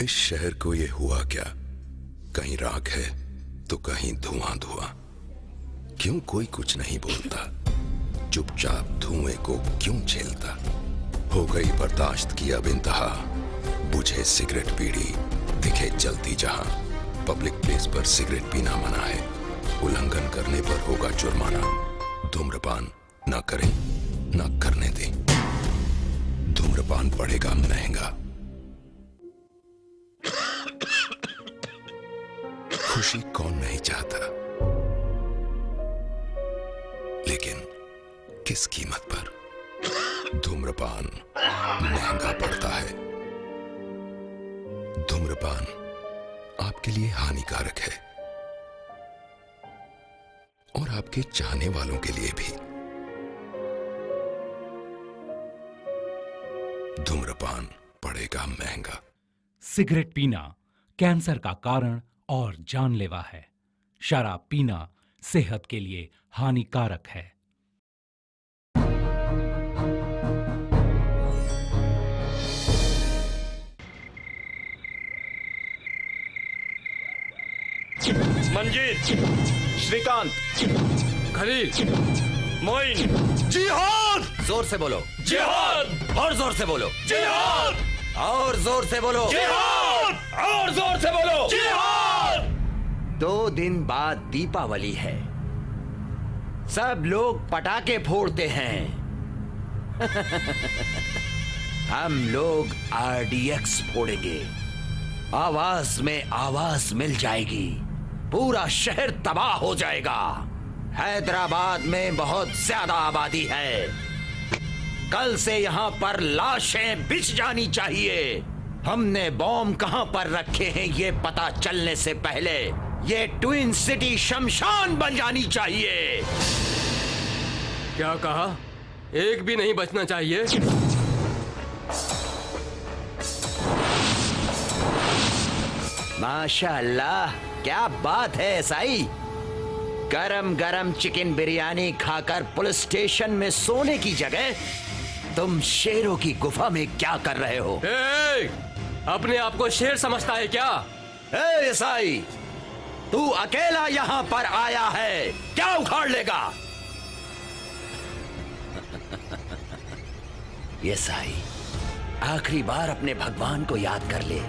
इस शहर को ये हुआ क्या? कहीं राख है तो कहीं धुआं धुआं। क्यों कोई कुछ नहीं बोलता? चुपचाप धुएं को क्यों झेलता? हो गई बर्दाश्त की अब इंतहा। बुझे सिगरेट बीड़ी दिखे जलती जहां। पब्लिक प्लेस पर सिगरेट पीना मना है। उल्लंघन करने पर होगा जुर्माना। धूम्रपान ना करें ना करने दें। धूम्रपान पड़ेगा महंगा। खुशी कौन नहीं चाहता, लेकिन किस कीमत पर? धूम्रपान महंगा पड़ता है। धूम्रपान आपके लिए हानिकारक है और आपके चाहने वालों के लिए भी। धूम्रपान पड़ेगा महंगा। सिगरेट पीना कैंसर का कारण और जानलेवा है। शराब पीना सेहत के लिए हानिकारक है। मंजीत, श्रीकांत, खलील, मोइन, जिहाद! जोर से बोलो जिहाद! और जोर से बोलो जिहाद! और जोर से बोलो जिहाद! और जोर से बोलो जिहाद! 2 दिन बाद दीपावली है। सब लोग पटाखे फोड़ते हैं। हम लोग RDX फोड़ेंगे। आवाज में आवाज मिल जाएगी। पूरा शहर तबाह हो जाएगा। हैदराबाद में बहुत ज्यादा आबादी है। कल से यहाँ पर लाशें बिछ जानी चाहिए। हमने बॉम्ब कहाँ पर रखे हैं ये पता चलने से पहले ये ट्विन सिटी शमशान बन जानी चाहिए। क्या कहा? एक भी नहीं बचना चाहिए। माशाअल्लाह, क्या बात है साई। गरम गरम चिकन बिरयानी खाकर पुलिस स्टेशन में सोने की जगह तुम शेरों की गुफा में क्या कर रहे हो? अपने आप को शेर समझता है क्या? ए साई, तू अकेला यहाँ पर आया है, क्या उखाड़ लेगा? ये साई, आखिरी बार अपने भगवान को याद कर ले।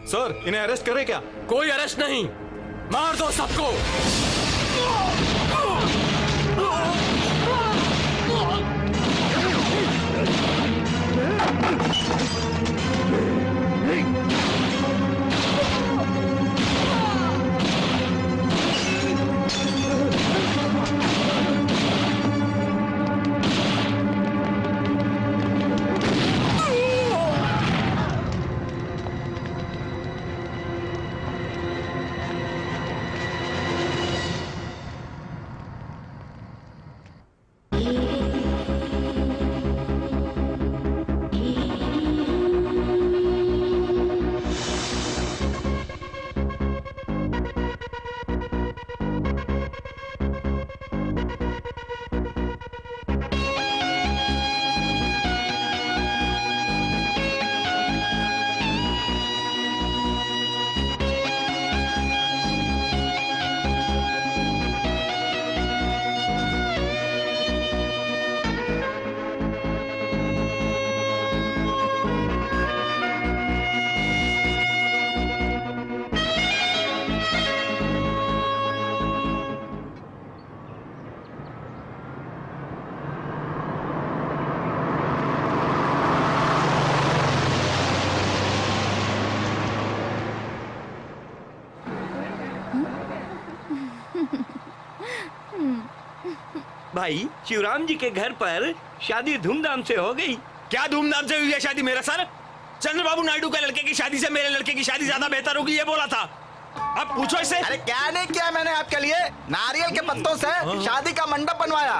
सर, इन्हें अरेस्ट करें क्या? कोई अरेस्ट नहीं, मार दो सबको। भाई, शिवराम जी के घर पर शादी धूमधाम से हो गई। क्या धूमधाम से हुई है शादी मेरा सर? चंद्रबाबू नायडू के लड़के की शादी से मेरे लड़के की शादी ज्यादा बेहतर होगी ये बोला था। अब पूछो इसे। अरे क्या नहीं किया मैंने आपके लिए? नारियल के पत्तों से शादी का मंडप बनवाया,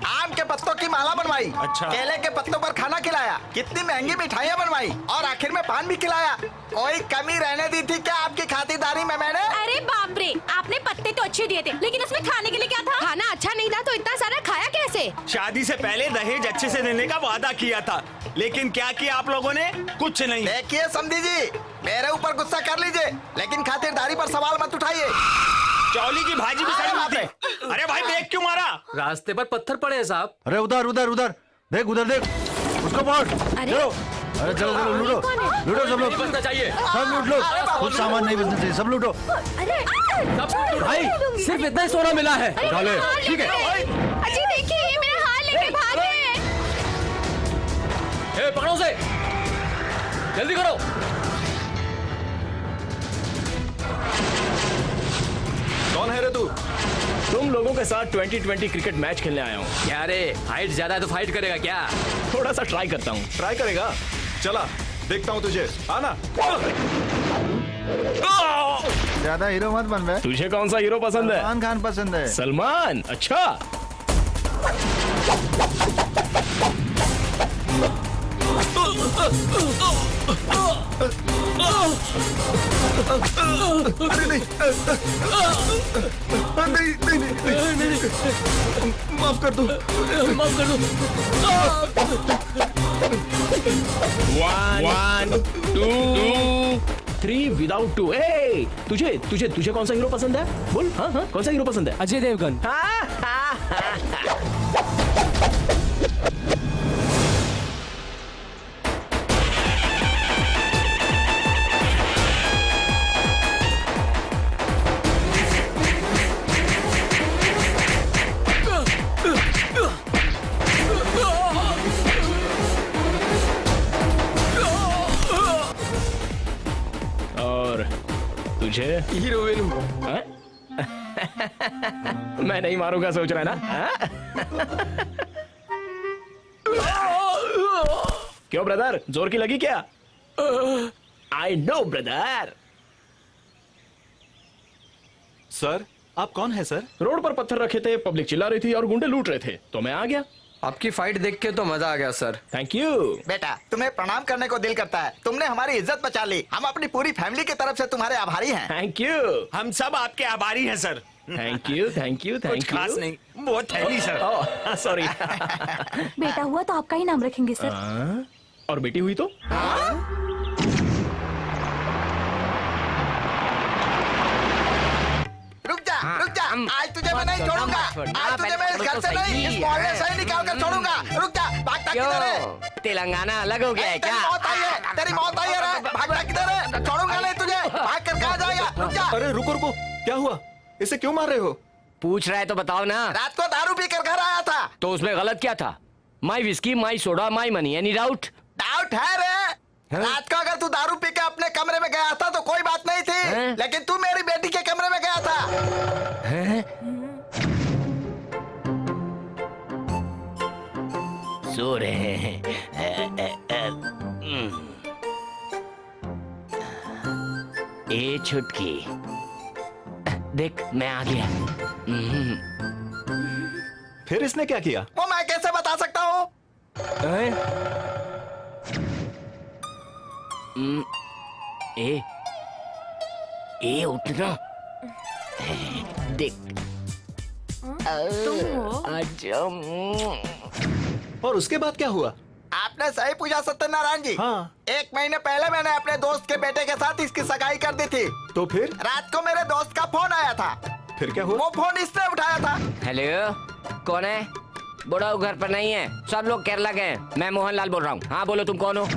आम के पत्तों की माला बनवाई, अच्छा। केले के पत्तों पर खाना खिलाया, कितनी महंगी मिठाइयाँ बनवाई और आखिर में पान भी खिलाया। कोई कमी रहने दी थी क्या आपकी खातिरदारी में मैंने? अरे बाप रे, आपने पत्ते तो अच्छे दिए थे, लेकिन उसमें खाने के लिए क्या था? खाना अच्छा शादी से पहले दहेज अच्छे से देने का वादा किया था, लेकिन क्या किया आप लोगों ने? कुछ नहीं। देखिए समधी जी, मेरे ऊपर गुस्सा कर लीजिए, लेकिन खातिरदारी पर सवाल मत उठाइए। चौली की भाजी भी सही बात है। अरे भाई ब्रेक क्यों मारा? रास्ते पर पत्थर पड़े हैं साहब। अरे उधर उधर उधर देख, उधर देख, उसको पकड़। चलो, अरे चलो चलो, लूटो लूटो सब लोग, बचना चाहिए। सब लूट लो, कुछ सामान नहीं बचना चाहिए, सब लूटो। भाई सिर्फ इतना ही सोना मिला है। डाले, ठीक है। अजी देखिए, ये मेरा हार लेके भागे। ए, पकड़ो उसे, जल्दी करो। कौन है रे तू? तुम लोगों के साथ 2020 क्रिकेट मैच खेलने आया हूँ। क्या रे, हाइट ज्यादा है तो फाइट करेगा क्या? थोड़ा सा ट्राई करता हूँ। ट्राई करेगा? चला देखता हूँ तुझे, आना। ज्यादा हीरो मत बन बे। तुझे कौन सा हीरो पसंद है? सलमान खान पसंद है। सलमान? अच्छा। अरे नहीं, नहीं नहीं नहीं, माफ कर दो, माफ कर दो। 1 2 3 विदाउट 2। ए, तुझे तुझे तुझे कौन सा हीरो पसंद है? बोल। हाँ हाँ, कौन सा हीरो पसंद है? अजय देवगन। और तुझे? हीरो विनू। हाँ? मैं नहीं मारूंगा सोच रहा है ना? हाँ? क्यों ब्रदर, जोर की लगी क्या? I know brother. सर आप कौन है सर? रोड पर पत्थर रखे थे, पब्लिक चिल्ला रही थी और गुंडे लूट रहे थे, तो मैं आ गया। आपकी फाइट देख के तो मजा आ गया सर। Thank you. बेटा, तुम्हें प्रणाम करने को दिल करता है, तुमने हमारी इज्जत बचा ली। हम अपनी पूरी फैमिली की तरफ से तुम्हारे आभारी हैं। Thank you. हम सब आपके आभारी हैं sir. Thank you thank you thank you. कुछ खास नहीं, वो थैली सर। सॉरी। बेटा हुआ तो आपका ही नाम रखेंगे सर। और बेटी हुई तो? रुक जा, आज तुझे मैं नहीं छोड़ूंगा। आज तुझे मैं इस घर से नहीं, इस मोहल्ले से ही निकाल कर छोड़ूंगा। रुक जा, भागता किधर है? तेलंगाना अलग हो गया है क्या? तेरी मौत आई है, तेरी मौत आई है रे। भागता किधर है? छोड़ूंगा नहीं तुझे, भाग कर कहाँ जाएगा? रुक जा। अरे रुको रुको, क्या हुआ? इसे क्यों मार रहे हो? पूछ रहा है तो बताओ ना। रात को दारू पी कर घर आया था। तो उसमें गलत क्या था? My whisky, my soda, my money, any doubt? Doubt है रे। रात को अगर तू दारू पी के अपने कमरे में गया था तो कोई बात नहीं थी, लेकिन तू मेरी बेटी के कमरे में गया था। सो रहे हैं। ए छुटकी, देख मैं आ गया। फिर इसने क्या किया? वो मैं कैसे बता सकता हूँ? ए उठना, देख और उसके बाद क्या हुआ? आपने सही पूछा सत्यनारायण जी। हाँ। 1 महीने पहले मैंने अपने दोस्त के बेटे के साथ इसकी सगाई कर दी थी। तो फिर? रात को मेरे दोस्त का फोन आया था। फिर क्या हुआ? वो फोन इसने उठाया था। हेलो, कौन है? बुढ़ा घर पर नहीं है, सब लोग केरला के हैं। मैं मोहनलाल बोल रहा हूँ। हाँ बोलो, तुम कौन हो?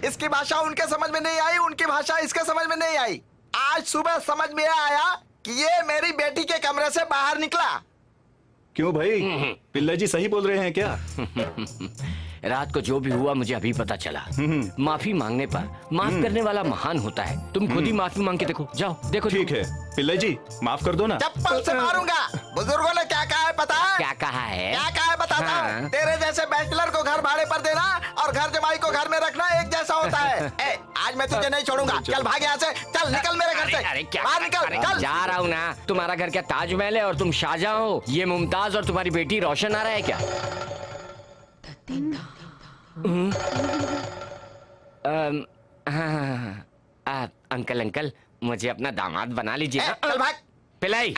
इसकी भाषा उनके समझ में नहीं आई, उनकी भाषा इसके समझ में नहीं आई। आज सुबह समझ में आया कि ये मेरी बेटी के कमरे से बाहर निकला। क्यों भाई, पिल्ला जी सही बोल रहे हैं क्या? रात को जो भी हुआ मुझे अभी पता चला। माफी मांगने पर माफ करने वाला महान होता है। तुम खुद ही माफी मांग के देखो, जाओ देखो। ठीक है पिल्ला जी, माफ कर दो ना। चप्पल से मारूंगा। बुजुर्गों ने क्या कहा है पता है? क्या कहा है? क्या कहा है बताता हूं। तेरे जैसे बैचलर को घर भाड़े पर देना और घर जमाई को घर में रखना एक जैसा होता है। ए, आज मैं तुझे नहीं छोड़ूंगा। चल भाग यहाँ से, चल निकल मेरे घर से। अरे क्या बाहर निकल, चल। जा रहा हूँ ना। तुम्हारा घर क्या ताजमहल है और तुम शाहजहां हो? ये मुमताज और तुम्हारी बेटी रोशन आ रहा है क्या? अंकल मुझे अपना दामाद बना लीजिए। चल भाग। पिलाई,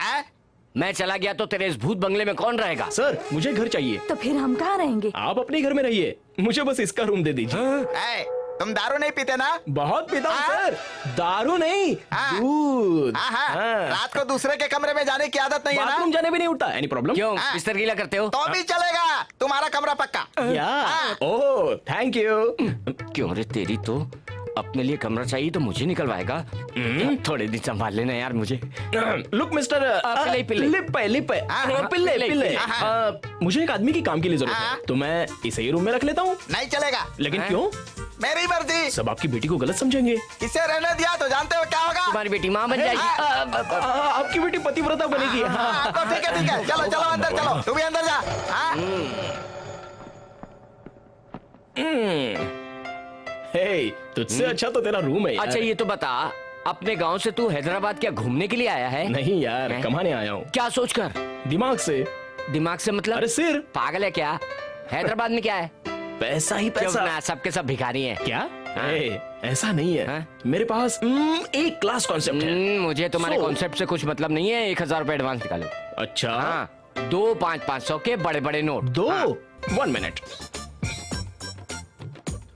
मैं चला गया तो तेरे इस भूत बंगले में कौन रहेगा? सर मुझे घर चाहिए। तो फिर हम कहाँ रहेंगे? आप अपने घर में रहिए, मुझे बस इसका रूम दे दीजिए। तुम दारू नहीं पीते ना? बहुत पीता हूँ सर, दारू नहीं, दूध। रात को दूसरे के कमरे में जाने की आदत नहीं है ना? बाथरूम जाने भी नहीं उठता। Any problem? क्यों बिस्तर गीला करते हो? तो भी चलेगा, तुम्हारा कमरा पक्का। Oh thank you. क्यों रे तेरी तो अपने लिए कमरा चाहिए तो मुझे निकलवाएगा? थोड़े दिन संभाल लेना यार मुझे। लुक मिस्टर पिल्ले, मुझे एक आदमी की काम के लिए जरूरत है, तो मैं इसे ही रूम में रख लेता हूँ। नहीं चलेगा। लेकिन क्यों? मेरी मर्जी। सब आपकी बेटी को गलत समझेंगे। इसे रहने दिया तो जानते हो क्या होगा? तुम्हारी बेटी माँ बन जाएगी। आपकी बेटी पतिव्रता बनेगी। तो ठीक है, चलो चलो अंदर चलो, तू भी अंदर जा। हे, तुझसे अच्छा तो तेरा रूम है यार। अच्छा ये तो बता, अपने गांव से तू हैदराबाद क्या घूमने के लिए आया है? नहीं यार, कमाने आया हूँ। क्या सोचकर? दिमाग से। दिमाग से मतलब? अरे सिर। पागल है क्या? हैदराबाद में क्या है? पैसा ही पैसा। ना सबके सब भिखारी हैं। क्या? ऐसा नहीं है। मेरे पास एक क्लास कॉन्सेप्ट है। मुझे तुम्हारे कॉन्सेप्ट से कुछ मतलब नहीं है। 1000 रुपए एडवांस निकालो। अच्छा। 2 500 के बड़े बड़े नोट। 2 1 मिनट।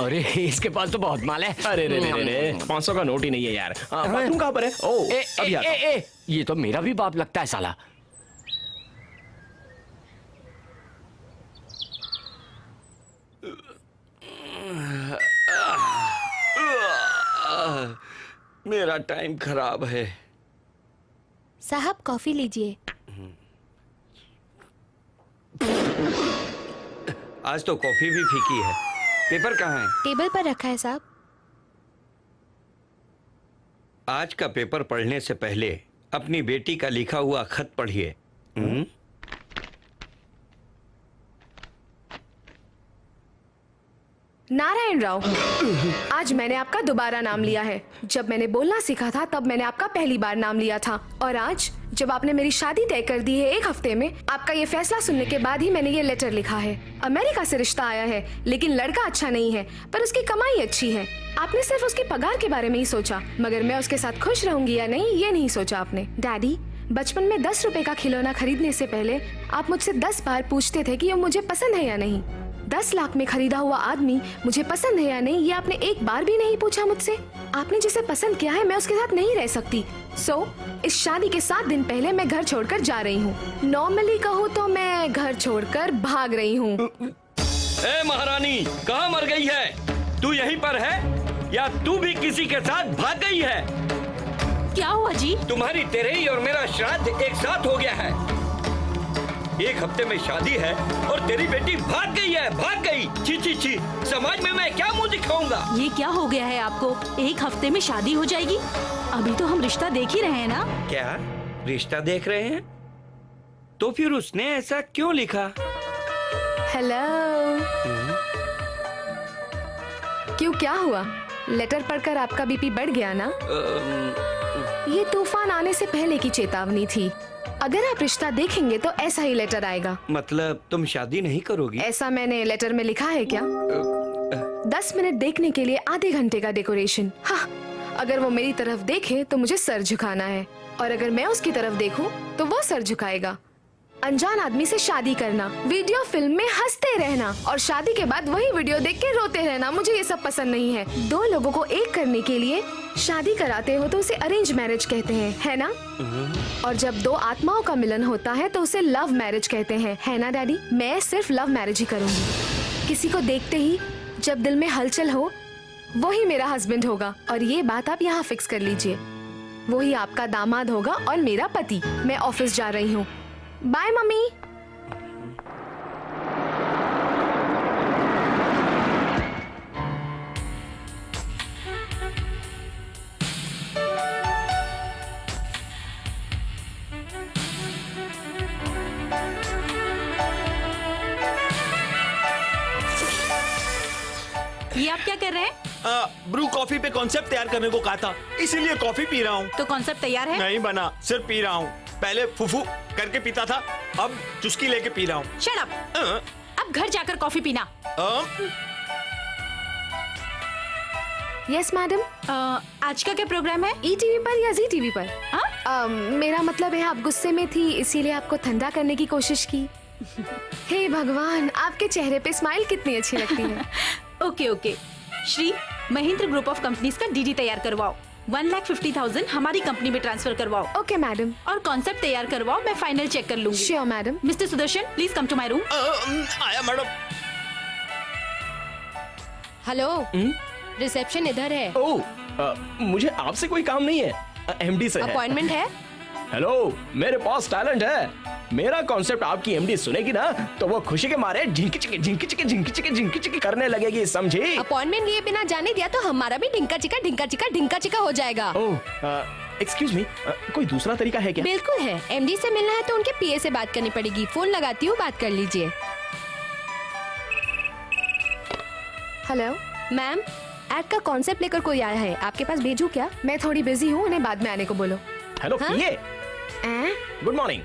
अरे इसके पास तो बहुत माल है। अरे रे 500 का नोट ही नहीं है यार। बाथरूम कहाँ पर है? ओह ये तो मेरा भी बाप लगता है साला। मेरा टाइम खराब है। साहब कॉफी लीजिए। आज तो कॉफी भी फीकी है। पेपर कहाँ है? टेबल पर रखा है साहब। आज का पेपर पढ़ने से पहले अपनी बेटी का लिखा हुआ खत पढ़िए। नारायण राव, आज मैंने आपका दोबारा नाम लिया है। जब मैंने बोलना सीखा था तब मैंने आपका पहली बार नाम लिया था, और आज जब आपने मेरी शादी तय कर दी है 1 हफ्ते में, आपका ये फैसला सुनने के बाद ही मैंने ये लेटर लिखा है। अमेरिका से रिश्ता आया है, लेकिन लड़का अच्छा नहीं है, पर उसकी कमाई अच्छी है। आपने सिर्फ उसकी पगार के बारे में ही सोचा, मगर मैं उसके साथ खुश रहूंगी या नहीं ये नहीं सोचा आपने। डैडी, बचपन में 10 रुपए का खिलौना खरीदने से पहले आप मुझसे 10 बार पूछते थे कि ये मुझे पसंद है या नहीं। 10 लाख में खरीदा हुआ आदमी मुझे पसंद है या नहीं ये आपने एक बार भी नहीं पूछा मुझसे। आपने जिसे पसंद किया है मैं उसके साथ नहीं रह सकती। इस शादी के 7 दिन पहले मैं घर छोड़कर जा रही हूँ। नॉर्मली कहूँ तो मैं घर छोड़कर भाग रही हूँ। ए महारानी, कहाँ मर गई है? तू यहीं पर है या तू भी किसी के साथ भाग गई है? क्या हुआ जी? तुम्हारी तेरही और मेरा श्राद्ध एक साथ हो गया है। 1 हफ्ते में शादी है और तेरी बेटी भाग गई है। भाग गई। छी छी छी, समाज में मैं क्या मुंह दिखाऊंगा? ये क्या हो गया है आपको? 1 हफ्ते में शादी हो जाएगी? अभी तो हम रिश्ता देख ही रहे हैं ना। क्या रिश्ता देख रहे हैं? तो फिर उसने ऐसा क्यों लिखा? हेलो। क्यों, क्या हुआ? लेटर पढ़कर आपका बीपी बढ़ गया ना? ये तूफान आने से पहले की चेतावनी थी। अगर आप रिश्ता देखेंगे तो ऐसा ही लेटर आएगा। मतलब तुम शादी नहीं करोगी? ऐसा मैंने लेटर में लिखा है क्या? 10 मिनट देखने के लिए आधे घंटे का डेकोरेशन। हाँ, अगर वो मेरी तरफ देखे तो मुझे सर झुकाना है, और अगर मैं उसकी तरफ देखूं तो वो सर झुकाएगा। अनजान आदमी से शादी करना, वीडियो फिल्म में हंसते रहना, और शादी के बाद वही वीडियो देख के रोते रहना, मुझे ये सब पसंद नहीं है। 2 लोगों को एक करने के लिए शादी कराते हो तो उसे अरेंज मैरिज कहते हैं, है ना? और जब 2 आत्माओं का मिलन होता है तो उसे लव मैरिज कहते हैं, है ना डैडी? मैं सिर्फ लव मैरिज ही करूंगी। किसी को देखते ही जब दिल में हलचल हो वही मेरा हस्बैंड होगा, और ये बात आप यहाँ फिक्स कर लीजिए। वही आपका दामाद होगा और मेरा पति। मैं ऑफिस जा रही हूँ। Bye mummy. ये आप क्या कर रहे हैं? ब्रू कॉफी पे कॉन्सेप्ट तैयार करने को कहा था, इसीलिए कॉफी पी रहा हूँ। तो कॉन्सेप्ट तैयार है? नहीं बना, सिर्फ पी रहा हूँ। पहले फुफू करके पीता था, अब चुस्की लेके पी रहा हूँ। Shut up. अब घर जाकर कॉफी पीना। Yes madam. आज का क्या प्रोग्राम है? ETV पर या ZTV पर? हाँ? मेरा मतलब है आप गुस्से में थी इसीलिए आपको ठंडा करने की कोशिश की। हे भगवान, आपके चेहरे पे स्माइल कितनी अच्छी लगती है। Okay okay Shri, Mahindra group of companies का डीडी तैयार करवाओ। 1,50,000 हमारी कंपनी में ट्रांसफर करवाओ। Okay madam. और कॉन्सेप्ट तैयार करवाओ, मैं फाइनल चेक कर लूंगी। Sure madam. Mister Sudarshan please come to my room. आया मैडम। हेलो, रिसेप्शन इधर है। मुझे आपसे कोई काम नहीं है, एमडी से है। अपॉइंटमेंट है? हेलो, मेरे पास टैलेंट है। मेरा कॉन्सेप्ट आपकी एमडी सुनेगी ना तो वो खुशी के मारे झिंकी चिकी करने लगेगी, समझी? अपॉइंटमेंट लिए बिना जाने दिया तो हमारा भी ढिंका चिका हो जाएगा। एक्सक्यूज मी, कोई दूसरा तरीका है क्या? बिल्कुल है, एमडी से मिलना है तो उनके पीए से बात करनी पड़ेगी। फोन लगाती हूँ, बात कर लीजिए। हेलो मैम, एड का कॉन्सेप्ट लेकर कोई आया है, आपके पास भेजूं क्या? मैं थोड़ी बिजी हूँ, उन्हें बाद में आने को बोलो। हेलो पीए, गुड मॉर्निंग।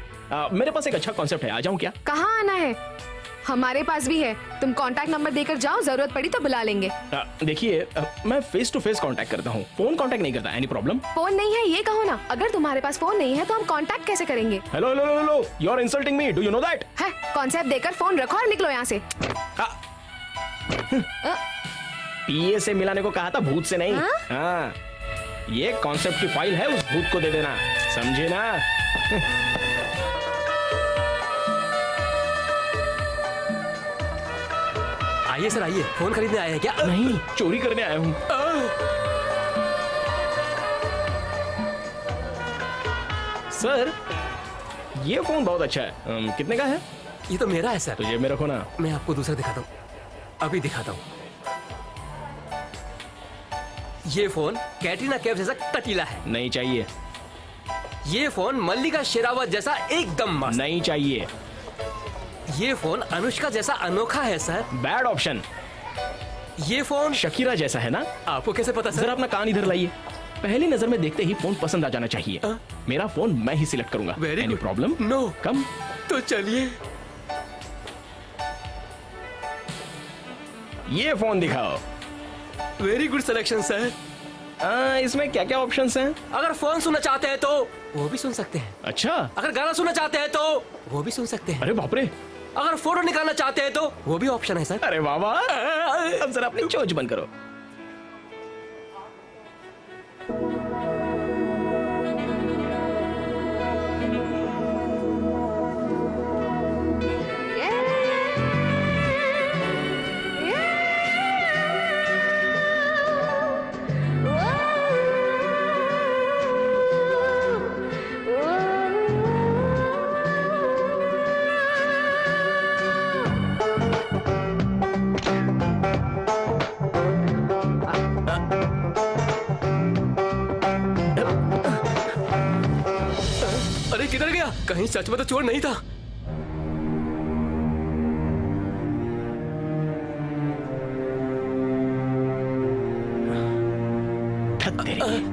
मेरे पास एक अच्छा कॉन्सेप्ट है, आ जाऊं क्या? कहाँ आना है? हमारे पास भी है, तुम कांटेक्ट नंबर देकर जाओ, जरूरत पड़ी तो बुला लेंगे। देखिए, मैं फेस टू फेस कांटेक्ट करता हूँ, फोन कांटेक्ट नहीं करता। Any problem? फोन नहीं है ये कहो ना। अगर तुम्हारे पास फोन नहीं है तो हम कांटेक्ट कैसे करेंगे? Hello hello hello, you are insulting me, do you know that? है, कॉन्सेप्ट देकर फोन रखो और निकलो यहाँ से। पीए से मिलाने को कहा था, भूत से नहीं। हाँ, ये कॉन्सेप्ट की फाइल है, उस भूत को दे देना, समझे ना? आइए सर, आइए। फोन खरीदने आए हैं क्या? नहीं, चोरी करने आया हूँ। सर, ये फोन बहुत अच्छा है। कितने का है? ये तो मेरा है सर। तो जेब में रखो ना। मैं आपको दूसरा दिखाता हूँ, अभी दिखाता हूँ। ये फोन कैटरीना कैफ जैसा कटीला है। नहीं चाहिए। ये फोन मल्लिका शेरावत जैसा एकदम मस्त। नहीं चाहिए। ये फोन अनुष्का जैसा अनोखा है सर। Bad option. ये फोन शकीरा जैसा है ना? आपको कैसे पता सर? जरा अपना कान इधर लाइए। पहली नजर में देखते ही फोन पसंद आ जाना चाहिए। मेरा फोन मैं ही सिलेक्ट करूंगा। Very good. प्रॉब्लम? नो। कम। तो चलिए, ये फोन दिखाओ। Very good selection sir. इसमें क्या क्या ऑप्शंस हैं? अगर फोन सुनना चाहते हैं तो वो भी सुन सकते हैं। अच्छा। अगर गाना सुनना चाहते हैं तो वो भी सुन सकते हैं। अरे बाप रे। अगर फोटो निकालना चाहते हैं तो वो भी ऑप्शन है सर। अरे वाह वाह। अब जरा अपनी चोंच बंद करो। अरे किधर गया? कहीं सच में तो चोर नहीं था।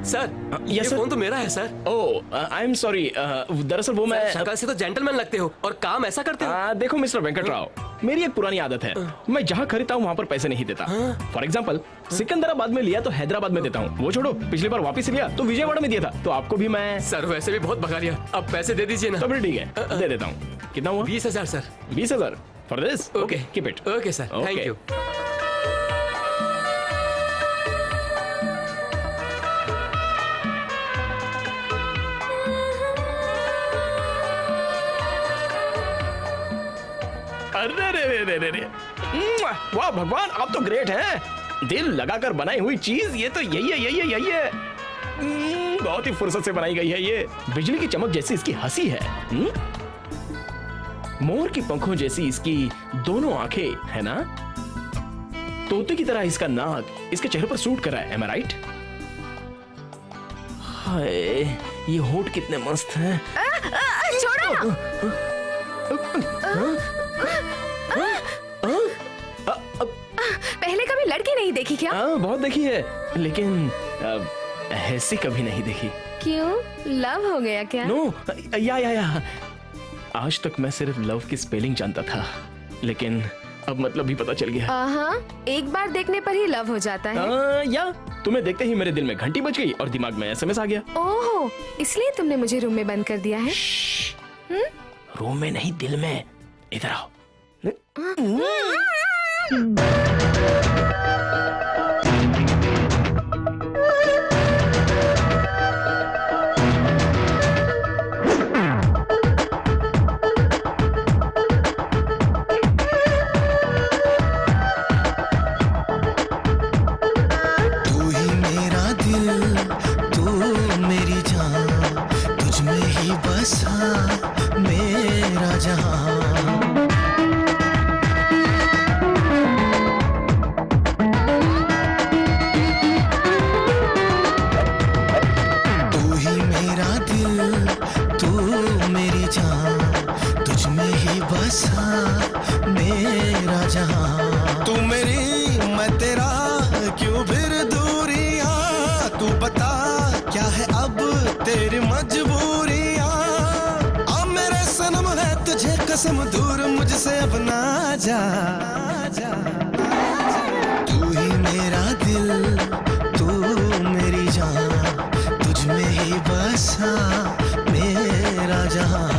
सर, ये फोन तो मेरा है sir. Oh, I am sorry. दरअसल वो मैं शक्ल से तो जेंटलमैन लगते हो और काम ऐसा करते हो। देखो मिस्टर वेंकट राव, मेरी एक पुरानी आदत है, मैं जहाँ खरीदता हूँ वहाँ पर पैसे नहीं देता। फॉर एग्जाम्पल, सिकंदराबाद में लिया तो हैदराबाद में देता हूँ। वो छोड़ो, पिछली बार वापस लिया तो विजयवाड़ा में दिया था, तो आपको भी मैं। सर वैसे भी बहुत भगा लिया, अब पैसे दे दीजिए ना। तो ठीक है, दे देता हूँ। कितना हुआ? 20,000 sir. 20,000 for this? Okay, keep it. Okay sir, thank you. अरे रे रे रे, वाह भगवान, आप तो ग्रेट हैं। दिल लगाकर बनाई हुई चीज, ये तो यही है। बहुत ही फुर्सत से बनाई गई है ये। बिजली की चमक जैसी इसकी हंसी है। मोर की पंखों जैसी इसकी दोनों आंखें है ना? तोते की तरह इसका नाक इसके चेहरे पर सूट कर रहा है। एम आई राइट? हाय, ये होठ कितने मस्त हैं। छोड़ो ना। पहले कभी लड़की नहीं देखी क्या? बहुत देखी है, लेकिन ऐसी कभी नहीं देखी। क्यों, लव हो गया क्या? नो, या आज तक मैं सिर्फ लव की स्पेलिंग जानता था, लेकिन अब मतलब भी पता चल गया। हाँ, एक बार देखने पर ही लव हो जाता है। या तुम्हें देखते ही मेरे दिल में घंटी बज गई और दिमाग में SMS आ गया। ओहो, इसलिए तुमने मुझे रूम में बंद कर दिया है? रूम में नहीं, दिल में। इधर आओ। मेरा जहां तू ही मेरा दिल, तू मेरी जान, तुझ में ही बसा मेरा जहां। तू मेरी मैं तेरा, क्यों फिर दूरियां? तू बता क्या है अब तेरी मजबूरियां? सनम है तुझे कसम, दूर मुझसे अब ना जा। तू ही मेरा दिल, तू मेरी जान, तुझ में ही बसा मेरा जहां।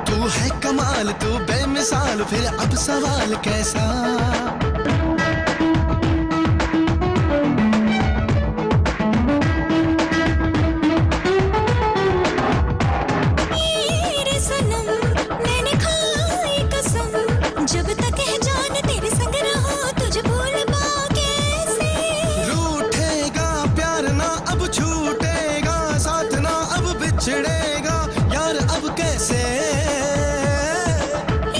तू है कमाल, तू बेमिसाल, फिर अब सवाल कैसा? मेरे सनम मैंने खाई कसम, जब तक है जान तेरे संग रहो तुझे भूल पाऊं कैसे? रूठेगा प्यार ना अब छूटेगा, साथ ना अब बिछड़ेगा यार अब कैसे?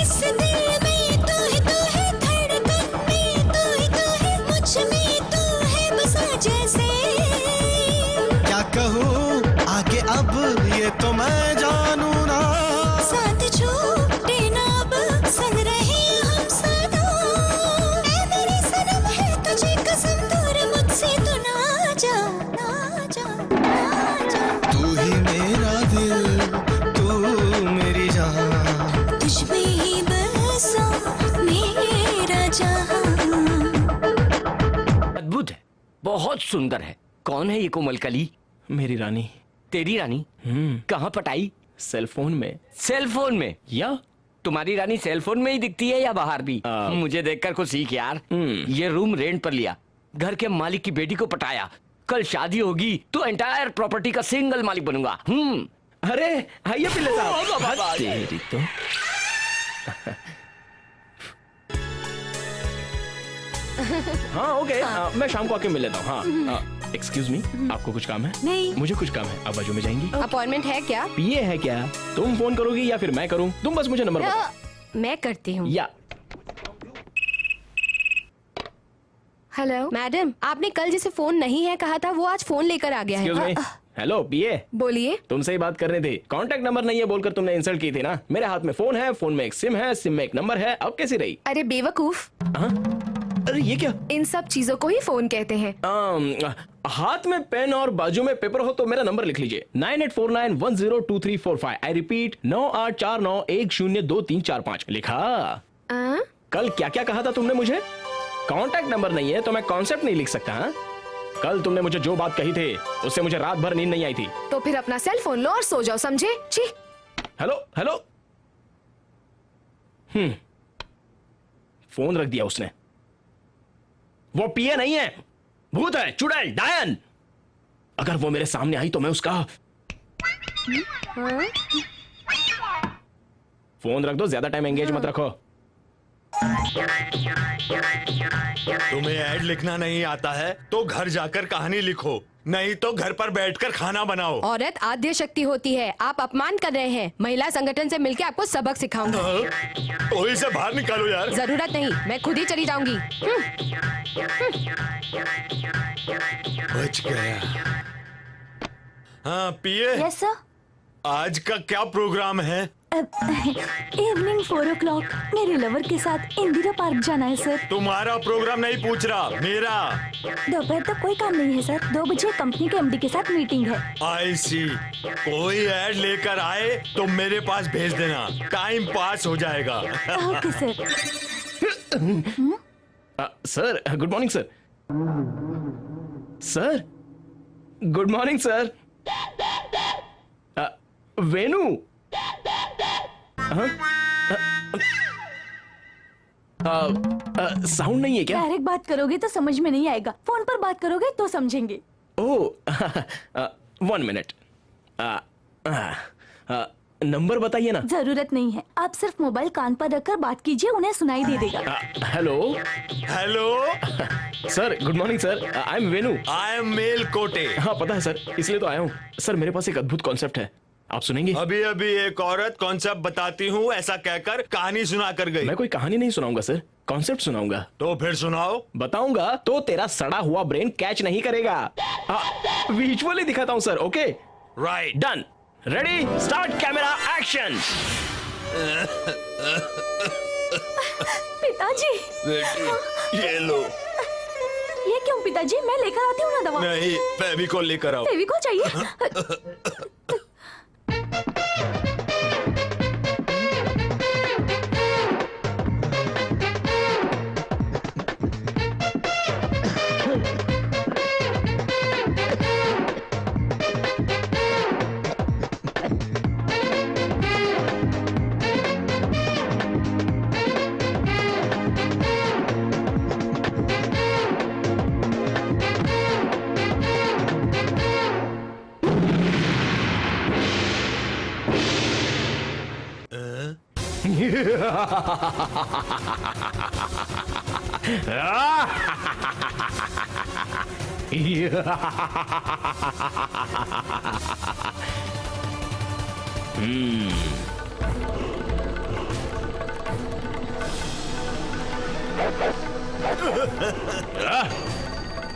इस दिल में तू है धड़कन में तू है, मुझ में तू है बसा जैसे। क्या कहूँ आगे अब ये तो मैं जानू ना, साथ छूटे ना अब संग रहे हम सदा। ऐ मेरे सनम है तुझे कसम, दूर मुझसे तू ना जा, ना जा, ना जा। तू ही मेरा दिल, मेरी जान, तुझ में ही बसा मेरा जहां। अद्भुत है, बहुत सुंदर है। कौन है ये कोमल कली? मेरी रानी। तेरी रानी? कहाँ पटाई? सेलफोन में। सेलफोन में? या तुम्हारी रानी सेलफोन में ही दिखती है या बाहर भी? मुझे देखकर कुछ सीख यार। ये रूम रेंट पर लिया, घर के मालिक की बेटी को पटाया, कल शादी होगी तो एंटायर प्रॉपर्टी का सिंगल मालिक बनूंगा। अरे आइए पिल्ले साहब। तेरी तो हाँ ओके, मैं शाम को आके मिल लेता हूँ। हाँ एक्सक्यूज मी, आपको कुछ काम है? नहीं। मुझे कुछ काम है, आप बाजू में जाएंगी? अपॉइंटमेंट है क्या? पीए है क्या? तुम फोन करोगी या फिर मैं करूँ? तुम बस मुझे नंबर बताओ। मैं करती हूँ। या हेलो मैडम, आपने कल जिसे फोन नहीं है कहा था वो आज फोन लेकर आ गया है। हेलो पीए, बोलिए। तुमसे ही बात करनी थी। कांटेक्ट नंबर नहीं है बोलकर तुमने इंसल्ट की थी ना। मेरे हाथ में फोन है, फोन में एक सिम है, सिम में एक नंबर है। अब कैसी रही? अरे बेवकूफ, अरे ये क्या? इन सब चीजों को ही फोन कहते हैं। हाथ में पेन और बाजू में पेपर हो तो मेरा नंबर लिख लीजिए, 9849102345। I repeat 9849102345। लिखा? कल क्या क्या कहा था तुमने मुझे? कांटेक्ट नंबर नहीं है तो मैं कॉन्सेप्ट नहीं लिख सकता। हाँ? कल तुमने मुझे जो बात कही थी उससे मुझे रात भर नींद नहीं आई थी। तो फिर अपना सेल फोन लो और सो जाओ, समझे? छी। Hello hello. फोन रख दिया उसने। वो पीए नहीं है, भूत है, चुड़ैल, डायन। अगर वो मेरे सामने आई तो मैं उसका फोन रख दो, ज्यादा टाइम एंगेज मत रखो। तुम्हें ऐड लिखना नहीं आता है तो घर जाकर कहानी लिखो। नहीं तो घर पर बैठकर खाना बनाओ। औरत आद्य शक्ति होती है, आप अपमान कर रहे हैं। महिला संगठन से मिलके आपको सबक सिखाऊंगा। तो इसे बाहर निकालो यार। जरूरत नहीं, मैं खुद ही चली जाऊंगी। बच गया। हाँ पिए। Yes sir. आज का क्या प्रोग्राम है? इवनिंग 4 o'clock मेरे लवर के साथ इंदिरा पार्क जाना है सर। तुम्हारा प्रोग्राम नहीं पूछ रहा, मेरा। दोपहर तक कोई काम नहीं है सर। 2 बजे कंपनी के एमडी के साथ मीटिंग है। आई सी। कोई ऐड लेकर आए तो मेरे पास भेज देना, टाइम पास हो जाएगा। Okay sir. Sir good morning sir. Sir good morning sir. Venu. Sound नहीं है क्या? डायरेक्ट बात करोगे तो समझ में नहीं आएगा, फोन पर बात करोगे तो समझेंगे। ओह 1 मिनट। नंबर बताइए ना। जरूरत नहीं है, आप सिर्फ मोबाइल कान पर रखकर बात कीजिए, उन्हें सुनाई दे देगा। Hello hello sir good morning sir. I am Venu. I am male quota. हाँ पता है सर, इसलिए तो आया हूँ। सर मेरे पास एक अद्भुत कॉन्सेप्ट है, आप सुनेंगे? अभी अभी एक औरत कॉन्सेप्ट बताती हूँ ऐसा कहकर कहानी सुना कर गई। मैं कोई कहानी नहीं सुनाऊंगा सर, कॉन्सेप्ट सुनाऊंगा। तो फिर सुनाओ। बताऊंगा तो तेरा सड़ा हुआ ब्रेन कैच नहीं करेगा। विजुअली दिखाता हूँ sir. Okay right done. Ready start camera action. पिताजी ये लो। ये क्यों पिताजी? मैं लेकर आती हूँ ना दवा। नहीं फेविकोल लेकर आओ। फेविकोल चाहिए?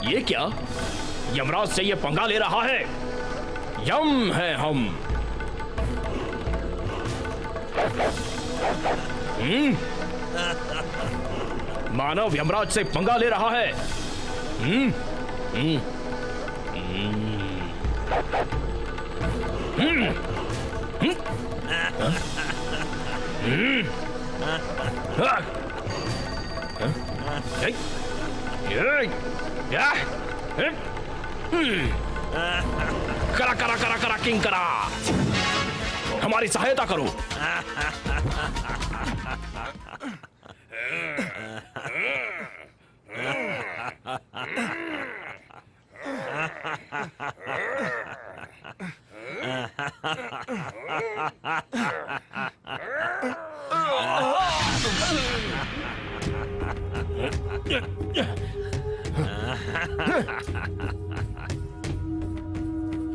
ये क्या? यमराज से ये पंगा ले रहा है। यम है हम। मानव यमराज से पंगा ले रहा है। करा करा करा करा किंग करा, हमारी सहायता करो।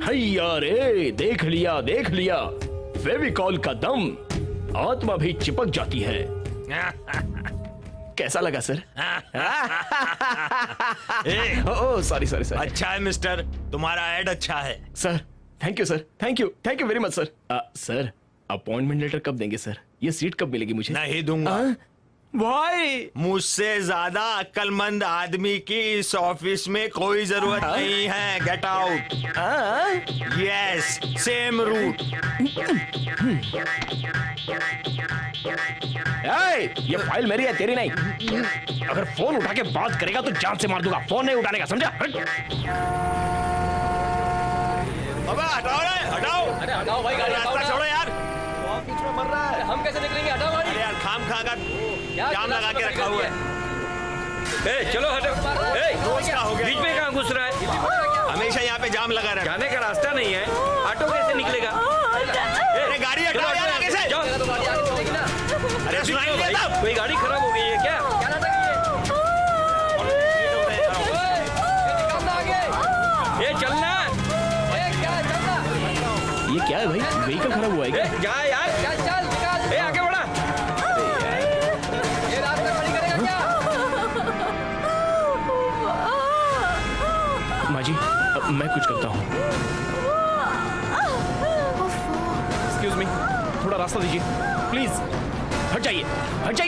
हैया रे, देख लिया देख लिया, फेविकॉल का दम, आत्मा भी चिपक जाती है। कैसा लगा sir? Oh sorry sorry sir. अच्छा है मिस्टर, तुम्हारा ऐड अच्छा है। Sir thank you sir, thank you very much sir. Sir appointment letter कब देंगे सर? ये सीट कब मिलेगी मुझे? नहीं दूंगा। भाई मुझसे ज्यादा अक्लमंद आदमी की इस ऑफिस में कोई जरूरत नहीं है। Get out. Yes same route. ये फाइल मेरी है, तेरी नहीं। अगर फोन उठा के बात करेगा तो जान से मार दूंगा। फोन नहीं उठाने का, समझा? हटाओ रे, हटाओ। अरे हटाओ भाई, गाड़ी हटाओ ना। छोड़ो यार, बीच में मर रहा है। हम कैसे निकलेंगे? हटाओ गाड़ी। अरे यार खाम खा कर जाम लगा के रखा हुआ है। चलो हटो। रोज का हो गया। बीच में कहाँ घुस रहा है? हमेशा यहाँ पे जाम लगा रहा है। जाने का रास्ता नहीं है, ऑटो कैसे निकलेगा? अरे गाड़ी हटाओ यार आगे से। अरे सुनाई नहीं देता। कोई गाड़ी खराब हो गई है क्या? ये चलना। खराब हुआ है क्या? जा यार, चल चल निकाल, आगे बढ़ा। ये रास्ते खड़ी करेगा क्या? माँ जी, मैं कुछ करता हूँ। एक्सक्यूज मी, थोड़ा रास्ता दीजिए प्लीज। हट जाइए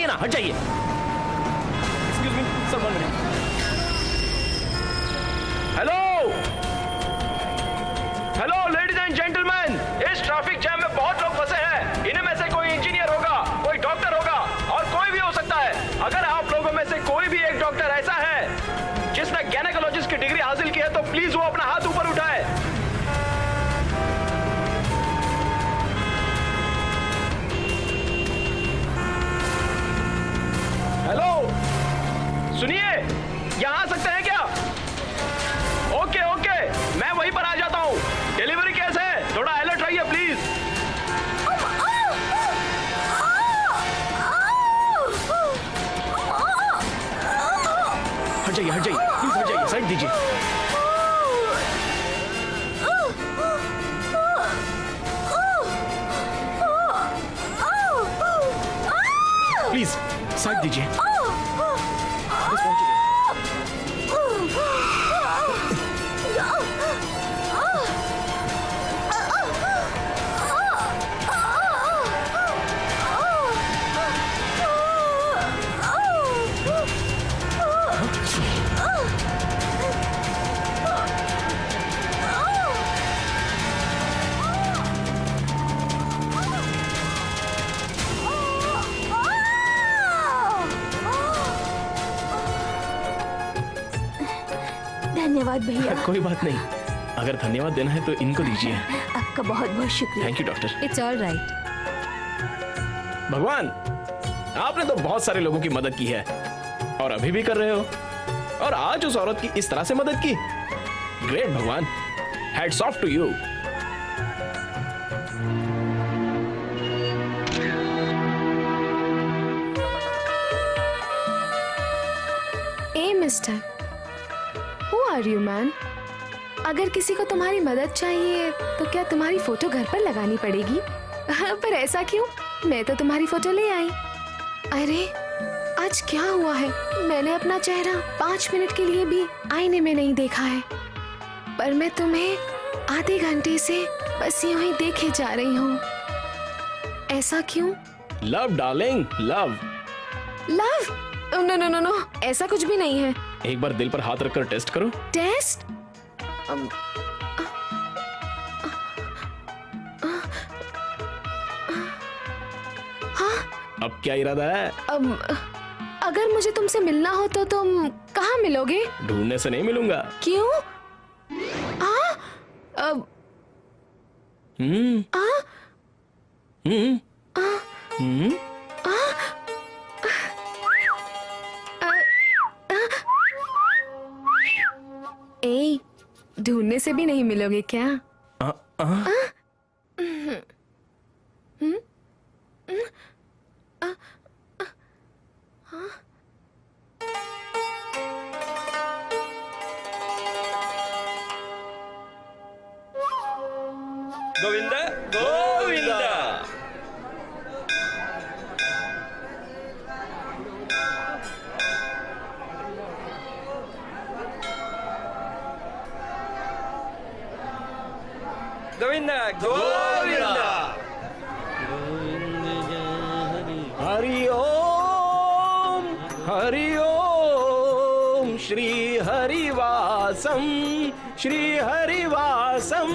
ना, हट जाइए। Excuse me sir, 1 minute. Hello ladies and gentleman, इस ट्रैफिक जैम में बहुत लोग फंसे हैं। इन्हीं में से कोई इंजीनियर होगा, कोई डॉक्टर होगा और कोई भी हो सकता है। अगर आप लोगों में से कोई भी एक डॉक्टर ऐसा है जिसने गायनेकोलॉजिस्ट की डिग्री हासिल की है तो प्लीज वो अपना हाथ ऊपर उठाए। हेलो, सुनिए, यहां आ सकते हैं क्या? ओके, मैं वहीं पर आ जाता हूँ। डिलीवरी केस है, थोड़ा अलर्ट रहिए प्लीज। हट जाइए प्लीज, हट जाइए, साइड दीजिए। प्लीज साइड दीजिए। बस पहुंच गए। धन्यवाद भैया। कोई बात नहीं, अगर धन्यवाद देना है तो इनको दीजिए। आपका बहुत बहुत शुक्रिया। Thank you doctor. It's all right. भगवान, आपने तो बहुत सारे लोगों की मदद की है और अभी भी कर रहे हो, और आज उस औरत की इस तरह से मदद की। ग्रेट भगवान, हैट्स ऑफ टू यू। ए mister, who are you man? अगर किसी को तुम्हारी मदद चाहिए तो क्या तुम्हारी फोटो घर पर लगानी पड़ेगी? पर ऐसा क्यों? मैं तो तुम्हारी फोटो ले आई। अरे आज क्या हुआ है? मैंने अपना चेहरा 5 मिनट के लिए भी आईने में नहीं देखा है, पर मैं तुम्हें आधे घंटे से बस यूं ही देखे जा रही हूँ। ऐसा क्यों? Love darling, love. Love? No no no no, ऐसा कुछ भी नहीं है। एक बार दिल पर हाथ रखकर टेस्ट करो। टेस्ट? हाँ? अब क्या इरादा है? अगर मुझे तुमसे मिलना हो तो तुम कहाँ मिलोगे? ढूंढने से नहीं मिलूंगा। क्यों? ए, ढूंढने से भी नहीं मिलोगे क्या? गोविंदा गोविंदा। गोविंदा गोविंदा। हरि ओम, हरि ओम, श्री हरिवासम, श्री हरिवासम,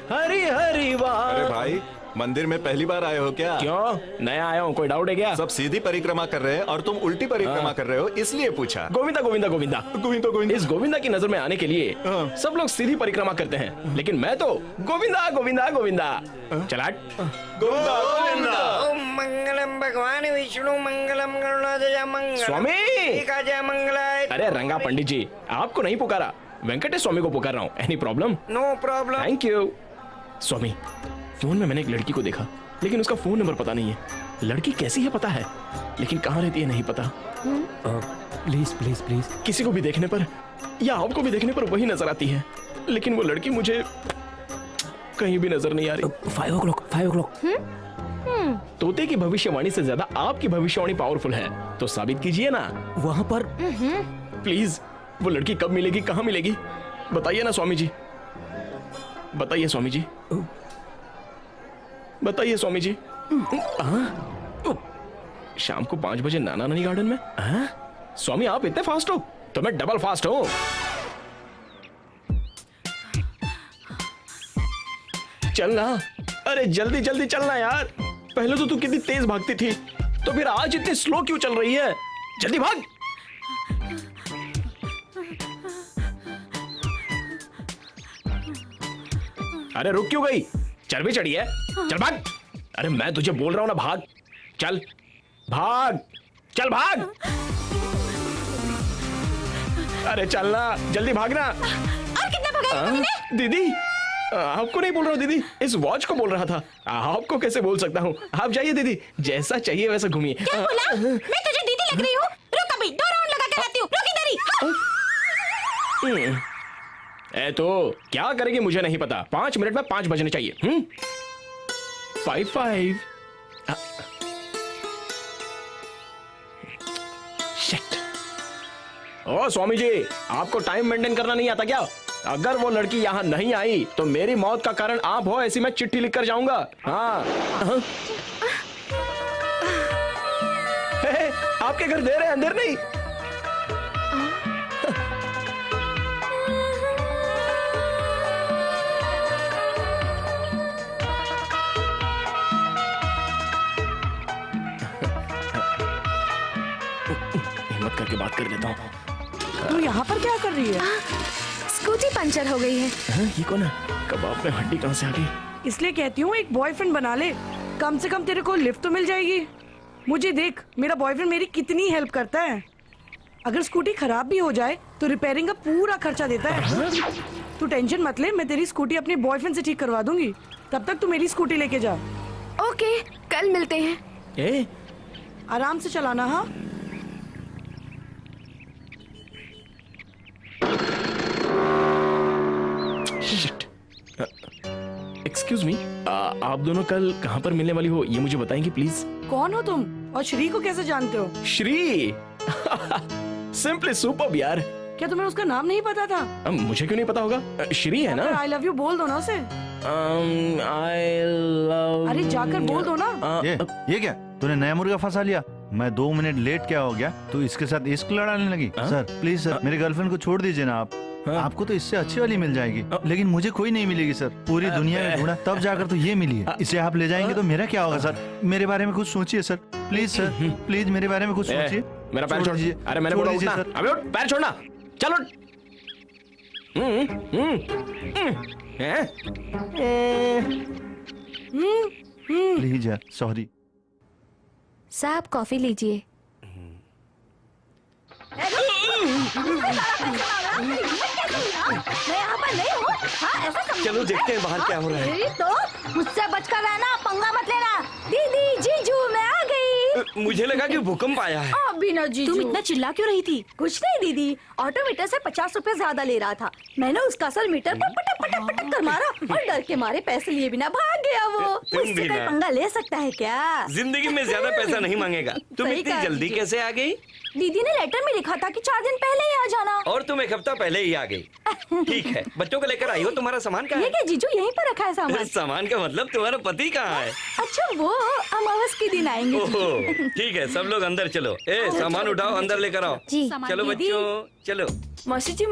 हरि हरिवास। अरे भाई, मंदिर में पहली बार आए हो क्या? क्यों नया आया हूँ, कोई डाउट है क्या? सब सीधी परिक्रमा कर रहे हैं और तुम उल्टी परिक्रमा कर रहे हो, इसलिए पूछा। गोविंदा गोविंदा गोविंदा गोविंदा गोविंदा। इस गोविंदा की नजर में आने के लिए सब लोग सीधी परिक्रमा करते हैं, लेकिन मैं तो गोविंदा गोविंदा गोविंदा। चलाट। गोविंदा गोविंदा। ओम मंगलम भगवान विष्णु मंगलम गरुड़ाध्वज मंगलम स्वामी। जय मंगलाय। अरे रंगा पंडित जी, आपको नहीं पुकारा, वेंकटेश स्वामी को पुकार रहा हूँ। Any problem? No problem. Thank you. Swami, phone में मैंने एक लड़की को देखा, लेकिन उसका फोन नंबर पता नहीं है। लड़की कैसी है पता है, लेकिन कहाँ रहती है नहीं पता। Please please please. किसी को भी देखने पर या आपको भी देखने पर वही नजर आती है, लेकिन वो लड़की मुझे कहीं भी नजर नहीं आ रही। 5 o'clock। तोते की भविष्यवाणी से ज्यादा आपकी भविष्यवाणी पावरफुल है, तो साबित कीजिए ना। वहाँ पर प्लीज, वो लड़की कब मिलेगी, कहाँ मिलेगी, बताइए ना स्वामी जी, बताइए स्वामी जी, बताइए स्वामी जी। शाम को 5 बजे नाना नानी गार्डन में? स्वामी आप इतने फास्ट हो तो मैं डबल फास्ट हूं। चलना, अरे जल्दी जल्दी चलना यार। पहले तो तू कितनी तेज भागती थी, तो फिर आज इतनी स्लो क्यों चल रही है? जल्दी भाग। अरे रुक क्यों गई? चर्बी चढ़ी है, चल भाग। अरे मैं तुझे बोल रहा हूं ना, भाग। चल भाग, चल भाग। अरे चलना, जल्दी भागना। और कितना भगाया तुमने? दीदी, आपको नहीं बोल रहा हूँ दीदी, इस वॉच को बोल रहा था। आपको कैसे बोल सकता हूँ? आप जाइए दीदी, जैसा चाहिए वैसा घूमिए। क्या बोला? मैं तुझे दीदी लग रही हूँ? रुक अभी, 2 राउंड लगा कर आती हूँ। रुक इधर ही। ए तो क्या करेगी मुझे नहीं पता। 5 मिनट में 5 बजने चाहिए। 5-5। शिट। ओ स्वामी जी, आपको टाइम मेंटेन करना नहीं आता क्या? अगर वो लड़की यहाँ नहीं आई तो मेरी मौत का कारण आप हो, ऐसी मैं चिट्ठी लिखकर जाऊंगा। हाँ। आपके घर देर है, अंदर नहीं। हिम्मत करके बात कर लेता हूँ। तू यहाँ पर क्या कर रही है? स्कूटी पंचर हो गई है। ये कौन है? कबाब में हड्डी कहाँ से आ गई? इसलिए कहती हूँ एक बॉयफ्रेंड बना ले, कम से कम तेरे को लिफ्ट तो मिल जाएगी। मुझे देख, मेरा बॉयफ्रेंड मेरी कितनी हेल्प करता है। अगर स्कूटी खराब भी हो जाए तो रिपेयरिंग का पूरा खर्चा देता है। तू टेंशन मत ले, मैं तेरी स्कूटी अपने बॉयफ्रेंड से ठीक करवा दूंगी। तब तक तू मेरी स्कूटी लेके जा। ओके, कल मिलते हैं। ए? आराम से चलाना। हाँ, एक्सक्यूज मी, आप दोनों कल कहाँ पर मिलने वाली हो, ये मुझे बताएंगी प्लीज? कौन हो तुम और श्री को कैसे जानते हो? श्री? सिंपली सुपर्ब यार। क्या तुम्हें उसका नाम नहीं पता था? मुझे क्यों नहीं पता होगा? श्री है ना? आई लव यू बोल दो ना उसे। I love. अरे जाकर बोल दो ना। ये क्या, तूने नया मुर्गा फंसा लिया? मैं 2 मिनट लेट क्या हो गया, तू इसके साथ इश्क लड़ाने लगी? सर प्लीज सर, मेरी गर्लफ्रेंड को छोड़ दीजिए ना आप। आपको तो इससे अच्छी वाली मिल जाएगी, लेकिन मुझे कोई नहीं मिलेगी सर। पूरी दुनिया में ढूंढा तब जाकर तो ये मिली है। इसे आप ले जाएंगे तो मेरा क्या होगा सर? मेरे बारे में कुछ सोचिए सर, प्लीज सर, प्लीज मेरे बारे में कुछ सोचिए। मेरा पैर छोड़ दीजिए। अरे मैंने बोला उठना। अबे उठ, पैर छोड़ना। चलो। प्लीज यार, सॉरी। साहब कॉफी लीजिए। मैं यहाँ पर नहीं हूँ। हाँ, ऐसा समझो। चलो देखते हैं बाहर क्या हो रहा है। तो मुझसे बचकर रहना, पंगा मत लेना। दीदी, जीजू, मैं आ गई। मुझे लगा कि भूकंप आया है। अभी ना जीजू। तुम इतना चिल्ला क्यों रही थी? कुछ नहीं दीदी, ऑटोमीटर से 50 रुपए ज्यादा ले रहा था। मैंने उसका असल मीटर पर पटक पटक पटक कर मारा और डर के मारे पैसे लिए बिना भाग गया वो। मुझसे कोई पंगा ले सकता है क्या? जिंदगी में ज्यादा पैसा नहीं मांगेगा। तुम इतनी जल्दी कैसे आ गई? दीदी ने लेटर में लिखा था कि 4 दिन पहले ही आ जाना। और तुम 1 हफ्ता पहले ही आ गई। ठीक है, बच्चों को लेकर आई हो। तुम्हारा सामान कहाँ है? ये क्या जीजू, यहीं पर रखा है सामान। सामान का मतलब तुम्हारा पति कहाँ है? अच्छा, वो अमावस के दिन आएंगे। ओहो, ठीक है, सब लोग अंदर चलो। सामान उठाओ, अंदर लेकर आओ। चलो बच्चों, चलो। मौसी जी,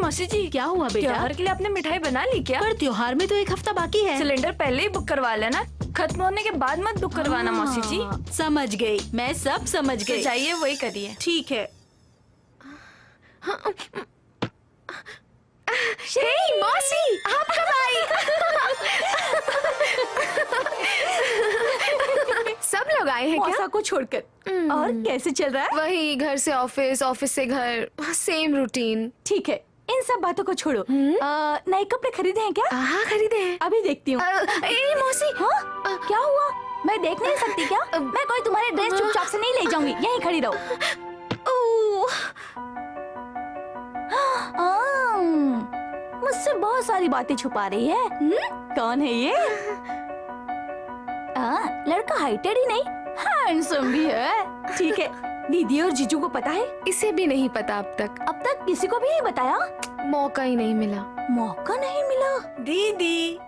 क्या हुआ बेटा? त्योहार के लिए आपने मिठाई बना ली क्या? पर त्योहार में तो 1 हफ्ता बाकी है। सिलेंडर पहले ही बुक करवा लेना, खत्म होने के बाद मत बुक करवाना। मौसी जी समझ गई, मैं सब समझ गई। चाहिए वही करिए। ठीक है। मौसी, आप कब आई? सब लोग आए हैं क्या? मौसा को छोड़कर। और कैसे चल रहा है? वही, घर से ऑफिस, ऑफिस से घर, सेम रूटीन। ठीक है, इन सब बातों को छोड़ो। नए कपड़े खरीदे हैं क्या? हाँ, खरीदे हैं। अभी देखती हूँ। मौसी, हाँ क्या हुआ? मैं देख नहीं सकती क्या? मैं कोई तुम्हारे ड्रेस चुपचाप से नहीं ले जाऊंगी, यहीं खड़ी रहो। मुझसे बहुत सारी बातें छुपा रही है। कौन है ये? लड़का हाइटेड ही नहीं, हैंडसम भी है। ठीक है, दीदी और जीजू को पता है? इसे भी नहीं पता अब तक। अब तक किसी को भी नहीं बताया? मौका ही नहीं मिला। मौका नहीं मिला? दीदी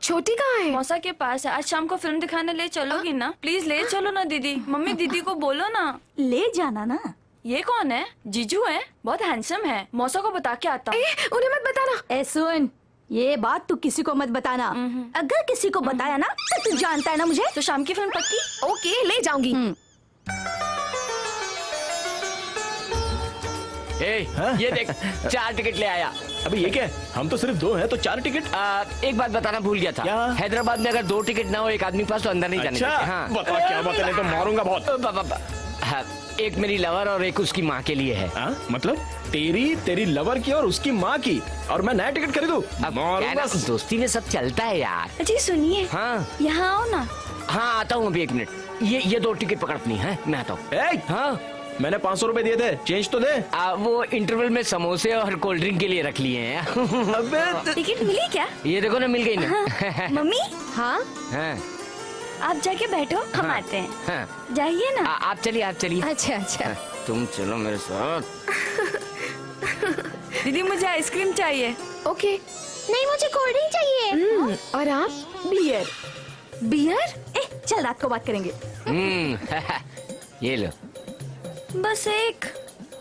छोटी कहाँ है? मौसा के पास है। आज शाम को फिल्म दिखाने ले चलोगी ना? प्लीज ले चलो ना दीदी। मम्मी दीदी को बोलो ना। ले जाना ना। ये कौन है? जीजू है, बहुत हैंडसम है। मौसा को बता के आता हूँ। उन्हें मत बताना। सुन, ये बात तू किसी को मत बताना। अगर किसी को बताया ना तो तू जानता है ना मुझे। तो शाम की फिल्म पक्की? ओके, ले जाऊंगी। ये देख 4 टिकट ले आया। अभी ये क्या है? हम तो सिर्फ 2 हैं तो 4 टिकट। एक बात बताना भूल गया था। हैदराबाद में अगर 2 टिकट ना हो एक आदमी पास तो अंदर नहीं जाने देते। हाँ। बता क्या बात है, नहीं तो मारूंगा बहुत। एक मेरी लवर और एक उसकी माँ के लिए है। मतलब तेरी लवर की और उसकी माँ की, और मैं नया टिकट खरीदूं? दोस्ती में सब चलता है यार। जी सुनिए, हाँ यहाँ आओ ना। हाँ आता हूँ अभी 1 मिनट। ये 2 टिकट पकड़नी है, मैं आता हूँ। हाँ मैंने 500 रुपए दिए थे, चेंज तो दे। वो इंटरवल में समोसे और कोल्ड ड्रिंक के लिए रख लिए हैं। टिकट मिली क्या? ये देखो ना, मिल गई ना। मम्मी। हाँ आप जाके बैठो, हम आते हैं। जाइए ना। आप चलिए। अच्छा। तुम चलो मेरे साथ। दीदी मुझे आइसक्रीम चाहिए। ओके। नहीं, मुझे कोल्ड ड्रिंक चाहिए। और आप? बियर? चल रात को बात करेंगे। ये लो। बस एक।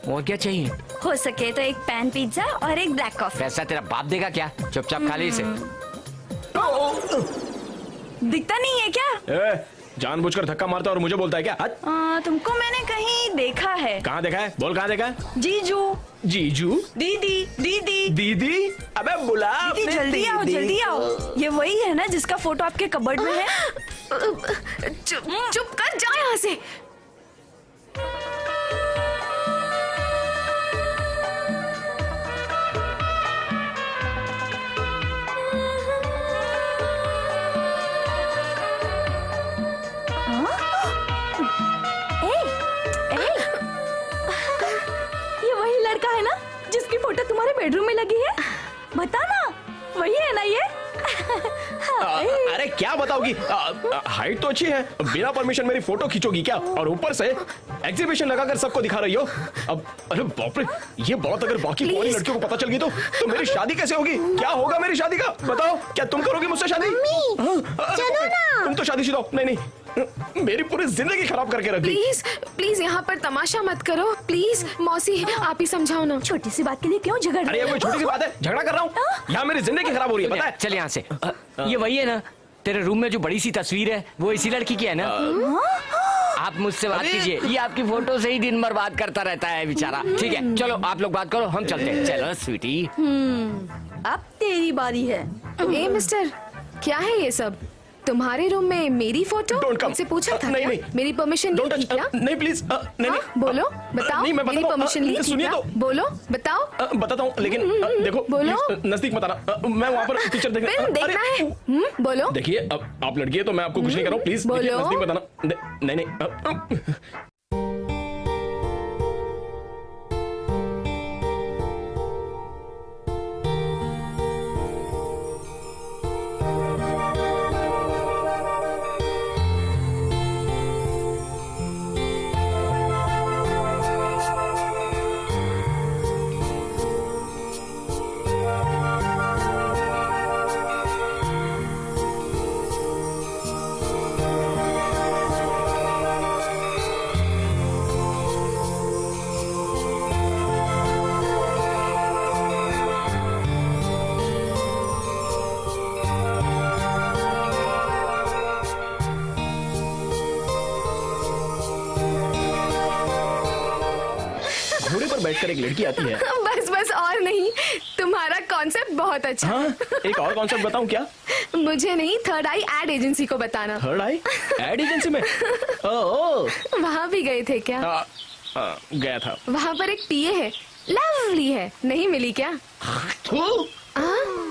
और क्या चाहिए? हो सके तो एक पैन पिज्जा और एक ब्लैक कॉफी। पैसा तेरा बाप देगा क्या? चुपचाप खा ले इसे। दिखता नहीं है क्या? जानबूझकर धक्का मारता और मुझे बोलता है क्या? तुमको मैंने कहीं देखा है। कहाँ देखा है? बोल कहाँ देखा है? जीजू। दीदी। अबे बुला। दीदी जल्दी आओ। ये वही है ना जिसका फोटो आपके कबर्ड में है? चुप कर, जा यहाँ से। ये वही लड़का है ना जिसकी फोटो तुम्हारे बेडरूम में लगी है? बता ना, वही है ना ये? अरे क्या बताओगी? हाइट तो अच्छी है, बिना परमिशन मेरी फोटो खींचोगी क्या? और ऊपर से एग्जीबिशन लगाकर सबको दिखा रही हो। अब अरे बाप रे, ये बात अगर बाकी कोई लड़कियों को पता चल गई तो मेरी शादी कैसे होगी? क्या होगा मेरी शादी का? बताओ, क्या तुम करोगी मुझसे शादी? चलो ना। तुम तो शादीशुदा हो। नहीं, मेरी पूरी जिंदगी खराब करके रख दी। प्लीज यहाँ पर तमाशा मत करो। प्लीज मौसी, आप ही समझाओ ना। छोटी सी बात के लिए क्यों झगड़ रहे हो? अरे ये कोई छोटी सी बात है? झगड़ा कर रहा हूँ? यहाँ मेरी जिंदगी खराब हो रही है, पता है? चल यहाँ से। ये वही है ना तेरे रूम में जो बड़ी सी तस्वीर है, वो इसी लड़की की है ना? आप मुझसे बात कीजिए, ये आपकी फोटो से ही दिन भर बात करता रहता है बेचारा। ठीक है, चलो आप लोग बात करो, हम चलते हैं। चलो स्वीटी। अब तेरी बारी है। ए मिस्टर, क्या है ये सब? तुम्हारे रूम में मेरी फोटो? मुझसे पूछा था? नहीं, मेरी परमिशन ली थी क्या? नहीं प्लीज। नहीं, बोलो, बताओ। नहीं, मैं मेरी परमिशन ली थी? सुनिए तो। बोलो, बताओ। बताता हूँ, लेकिन देखो, बोलो। नजदीक मत आना। मैं वहाँ पर पिक्चर फिल्म देखना है। बोलो। देखिए, अब आप लड़की है तो मैं आपको कुछ नहीं कर रहा हूँ, प्लीज नजदीक मत आना। नहीं। बैठकर एक लड़की आती है। बस और नहीं, तुम्हारा कॉन्सेप्ट बहुत अच्छा। हाँ, एक और कॉन्सेप्ट बताऊं क्या? मुझे नहीं, थर्ड आई एड एजेंसी को बताना। थर्ड आई एड एजेंसी में? वहाँ भी गए थे क्या? गया था। वहाँ पर एक पीए है, लवली है, नहीं मिली क्या?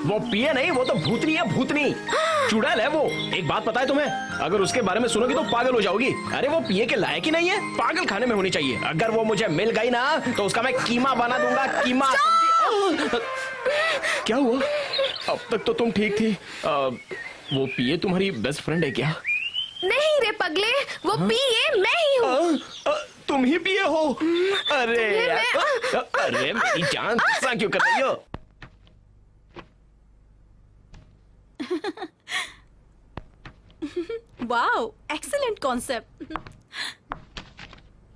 वो पीए नहीं, वो तो भूतनी है, भूतनी चुड़ैल है वो। एक बात पता है तुम्हें, अगर उसके बारे में सुनोगी तो पागल हो जाओगी। अरे वो पीए के लायक ही नहीं है, पागल खाने में होनी चाहिए। अगर वो मुझे मिल गई ना तो उसका मैं कीमा बना दूंगा, कीमा। क्या हुआ? अब तक तो तुम ठीक थी। वो पीए तुम्हारी बेस्ट फ्रेंड है क्या? नहीं रे पगले, वो पीए मैं ही हूँ। तुम ही पीए हो? अरे अरे मेरी जान, ऐसा क्यों कर रही हो? Wow, excellent concept.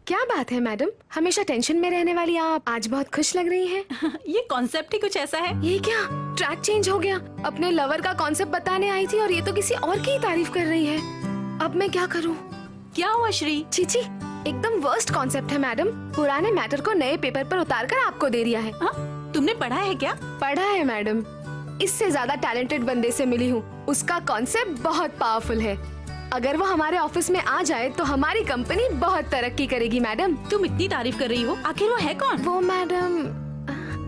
क्या बात है मैडम, हमेशा टेंशन में रहने वाली आप आज बहुत खुश लग रही हैं। ये कॉन्सेप्ट ही कुछ ऐसा है। ये क्या ट्रैक चेंज हो गया? अपने लवर का कॉन्सेप्ट बताने आई थी और ये तो किसी और की ही तारीफ कर रही है। अब मैं क्या करूं? क्या हुआ श्री? चीची, एकदम वर्स्ट कॉन्सेप्ट है मैडम। पुराने मैटर को नए पेपर पर उतार कर आपको दे दिया है। तुमने पढ़ा है क्या? पढ़ा है मैडम, इससे ज्यादा टैलेंटेड बंदे से मिली हूँ। उसका कॉन्सेप्ट बहुत पावरफुल है। अगर वो हमारे ऑफिस में आ जाए तो हमारी कंपनी बहुत तरक्की करेगी मैडम। तुम इतनी तारीफ कर रही हो, आखिर वो है कौन? वो मैडम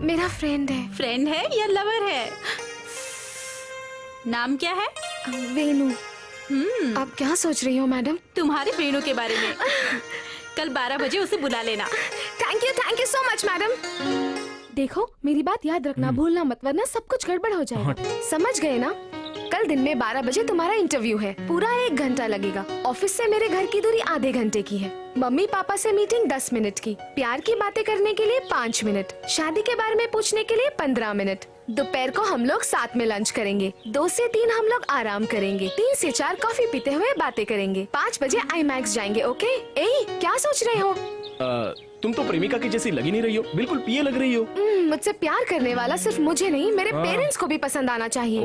मेरा फ्रेंड है। फ्रेंड है या लवर है? नाम क्या है? वेणु। आप क्या सोच रही हो मैडम? तुम्हारे वेणु के बारे में। कल 12 बजे उसे बुला लेना। Thank you so much madam. देखो मेरी बात याद रखना, भूलना मत, वरना सब कुछ गड़बड़ हो जाएगा। समझ गए ना? कल दिन में 12 बजे तुम्हारा इंटरव्यू है। पूरा 1 घंटा लगेगा। ऑफिस से मेरे घर की दूरी आधे घंटे की है। मम्मी पापा से मीटिंग 10 मिनट की। प्यार की बातें करने के लिए 5 मिनट। शादी के बारे में पूछने के लिए 15 मिनट। दोपहर को हम लोग साथ में लंच करेंगे। 2 से 3 हम लोग आराम करेंगे। 3 से 4 कॉफी पीते हुए बातें करेंगे। 5 बजे IMAX जाएंगे। ओके? ए, क्या सोच रहे हो? तुम तो प्रेमिका की जैसी लगी नहीं रही हो, बिल्कुल पीए लग रही हो। मुझसे प्यार करने वाला सिर्फ मुझे नहीं, मेरे पेरेंट्स को भी पसंद आना चाहिए।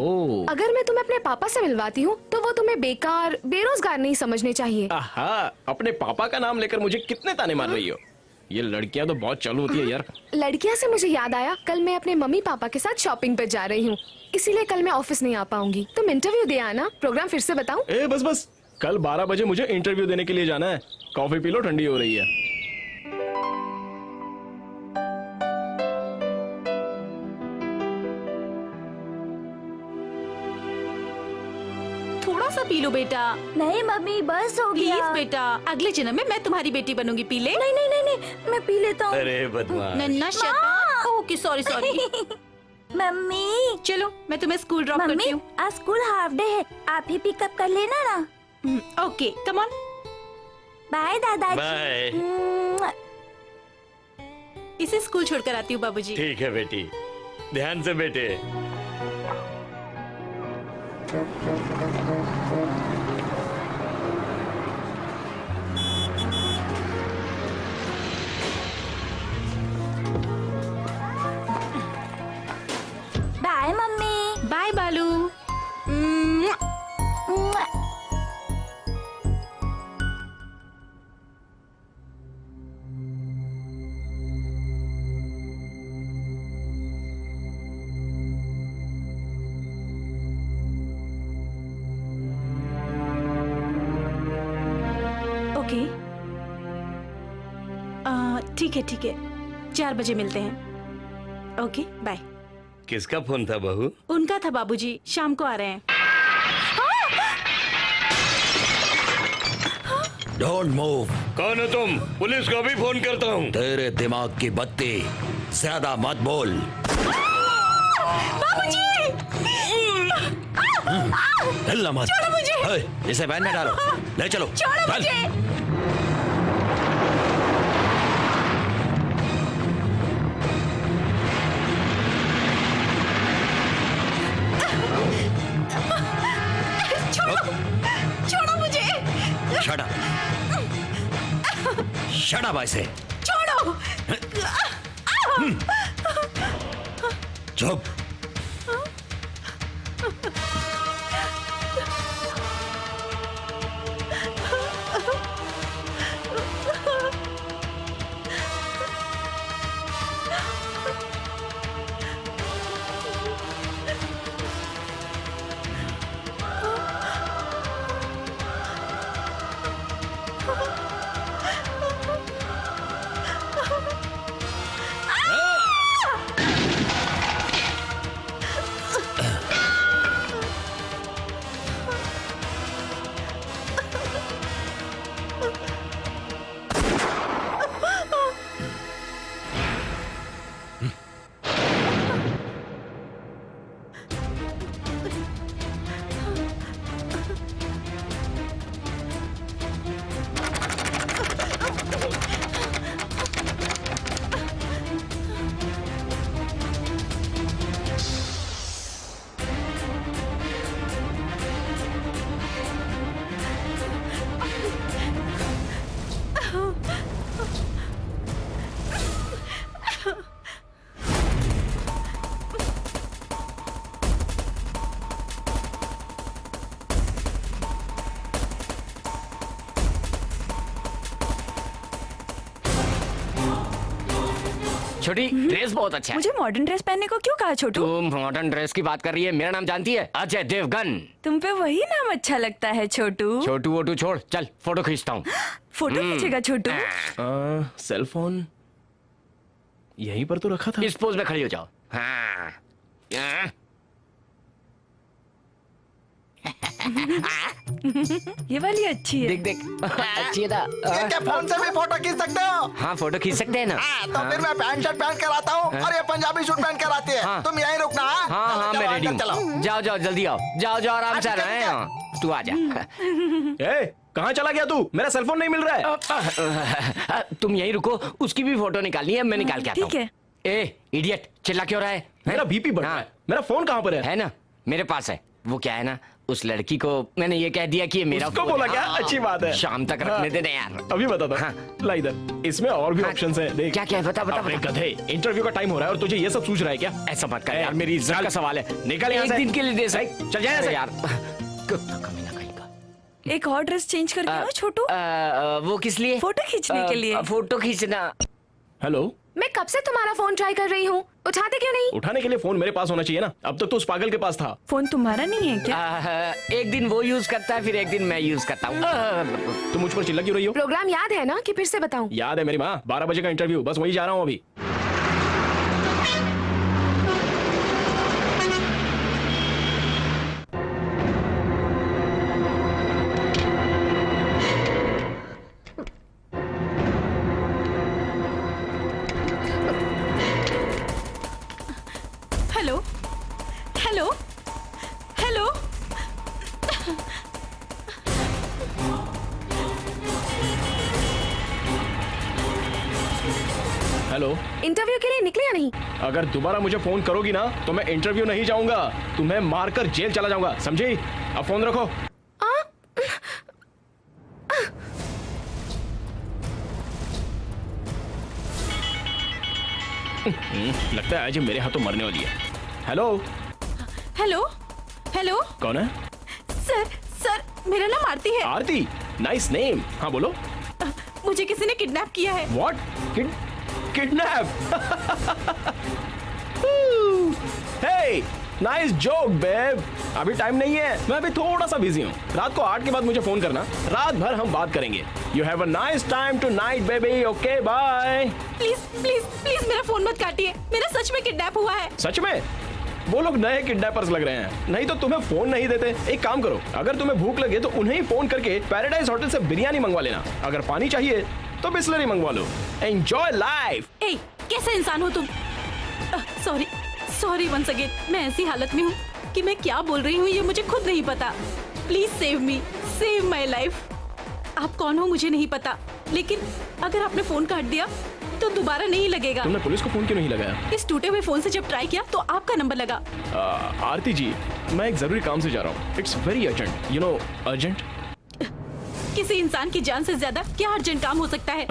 अगर मैं तुम्हें अपने पापा से मिलवाती हूँ तो वो तुम्हें बेकार, बेरोजगार नहीं समझने चाहिए। अपने पापा का नाम लेकर मुझे कितने ताने मार रही हो? ये लड़कियाँ तो बहुत चालू होती है यार। लड़कियाँ से मुझे याद आया, कल मैं अपने मम्मी पापा के साथ शॉपिंग पे जा रही हूँ, इसीलिए कल मैं ऑफिस नहीं आ पाऊंगी। तुम इंटरव्यू दे आना। प्रोग्राम फिर से बताऊं? बस कल 12 बजे मुझे इंटरव्यू देने के लिए जाना है। कॉफी पी लो, ठंडी हो रही है। थोड़ा सा पी लो बेटा। नहीं मम्मी, बस हो गया। प्लीज बेटा, अगले जन्म में मैं तुम्हारी बेटी बनूंगी। पी ले। नहीं, मैं पी लेता हूँ। अरे बदमाश। नन्ना शैतान। Okay, sorry. मम्मी चलो, मैं तुम्हें स्कूल ड्रॉप करती हूँ। आज स्कूल हाफ डे है, आप ही पिकअप कर लेना ना। Okay, come on. बाय दादाजी। बाय। इसे स्कूल छोड़कर आती हूँ बाबूजी। ठीक है बेटी, ध्यान से बेटे। Bye mummy. Bye Balu. Okay, ठीक है 4 बजे मिलते हैं। Okay, bye. किसका फोन था बहू? उनका था बाबूजी, शाम को आ रहे हैं। Don't move. कौन हो तुम? पुलिस को भी फोन करता हूँ। तेरे दिमाग की बत्ती, ज्यादा मत बोल। बाबूजी! हिलना मत। छोड़ो मुझे। इसे वैन में डालो, ले चलो। छोड़ो मुझे। छोड़ो मुझे। Shut up. Shut up, I say. छोड़ो। चुप। छोटी ड्रेस बहुत अच्छा है। मुझे मॉडर्न ड्रेस पहनने को क्यों कहा छोटू? तुम मॉडर्न ड्रेस की बात कर रही है, मेरा नाम जानती है? अजय देवगन। तुम पे वही नाम अच्छा लगता है छोटू। छोटू वोटू छोड़, चल फोटो खींचता हूँ। फोटो खींचेगा छोटू? सेल फोन यहीं पर तो रखा था। इस पोज में खड़ी हो जाओ। हाँ। ये वाली अच्छी है। देख देख अच्छी है ना? ये क्या फोन से भी फोटो खींच सकते हो? हाँ फोटो खींच सकते हैं ना। तो फिर मैं पैंट शर्ट पहन कर आता हूँ और ये पंजाबी सूट पहन कर आती है। तुम यहीं रुकना। हाँ हाँ मैं रेडी चलो हूँ। जाओ जाओ जल्दी आओ, जाओ जाओ आराम से आना है। तू आ जा। कहाँ चला गया तू? मेरा सेलफोन नहीं मिल रहा है। तुम यहीं रुको, उसकी भी फोटो निकालनी है, मैं निकाल के आता हूँ। ठीक है। ए इडियट, चिल्ला क्यों रहा है? मेरा बीपी बढ़ रहा है। मेरा फोन कहाँ पर है? है ना, मेरे पास है। वो क्या है ना, उस लड़की को मैंने ये कह दिया कि ये मेरा उसको बोला क्या? अच्छी बात है। शाम तक रखने देना यार। अभी बताता हूँ। ला इधर, इसमें और भी ऑप्शंस हैं। देख क्या क्या है, बता बता। अरे गधे, इंटरव्यू का टाइम हो रहा है और तुझे ये सब सूझ रहा है क्या? ऐसा मत कर यार, मेरी इज्जत का सवाल है। निकल यहाँ से। एक दिन के लिए दे सकते। चल जाए यार। एक और ड्रेस चेंज करके आओ छोटू। वो किस लिए? फोटो खींचने के लिए। फोटो खींचना। हेलो, मैं कब से तुम्हारा फोन ट्राई कर रही हूँ, उठाते क्यों नहीं? उठाने के लिए फोन मेरे पास होना चाहिए ना। अब तक तो उस पागल के पास था। फोन तुम्हारा नहीं है क्या? एक दिन वो यूज करता है, फिर एक दिन मैं यूज करता हूँ। तुम मुझ पर चिल्ला क्यों रही हो? प्रोग्राम याद है ना कि फिर से बताऊं? याद है मेरी माँ, 12 बजे का इंटरव्यू, बस वही जा रहा हूँ अभी। Hello hello hello. Hello, interview के लिए निकले या नहीं? अगर दोबारा मुझे फोन करोगी ना तो मैं इंटरव्यू नहीं जाऊंगा, तुम्हें मारकर जेल चला जाऊंगा, समझी? अब फोन रखो। लगता है आज मेरे हाथों मरने वाली है। Hello hello hello. कौन है? सर सर, मेरा नाम आरती है। Aarti, nice name. हाँ बोलो। मुझे किसी ने किडनैप किया है। What? Kidnap? Hey, nice joke babe. अभी टाइम नहीं है, मैं अभी थोड़ा सा बिजी हूँ। रात को 8 के बाद मुझे फोन करना, रात भर हम बात करेंगे। You have a nice time tonight baby. Okay bye. Please please please मेरा फोन मत काटिए, मेरा सच में किडनैप हुआ है। सच में? वो लोग नए किडनैपर्स लग रहे हैं, नहीं तो तुम्हें फोन नहीं देते। एक काम करो, अगर तुम्हें भूख लगे तो उन्हें ही फोन करके पैराडाइज होटल से बिरयानी मंगवा लेना। अगर पानी चाहिए तो बिस्लरी मंगवा लो। Enjoy life. ए, कैसे इंसान हो तुम? Sorry sorry once again. मैं ऐसी हालत में हूँ कि मैं क्या बोल रही हूँ ये मुझे खुद नहीं पता। Please save me, save my life. आप कौन हो मुझे नहीं पता, लेकिन अगर आपने फोन काट दिया तो दोबारा नहीं लगेगा। तुमने पुलिस को फोन क्यों नहीं लगाया? इस टूटे हुए फोन से जब ट्राई किया तो आपका नंबर लगा। आरती जी, मैं एक जरूरी काम से जा रहा हूँ। It's very urgent, you know urgent. किसी इंसान की जान से ज्यादा क्या अर्जेंट काम हो सकता है?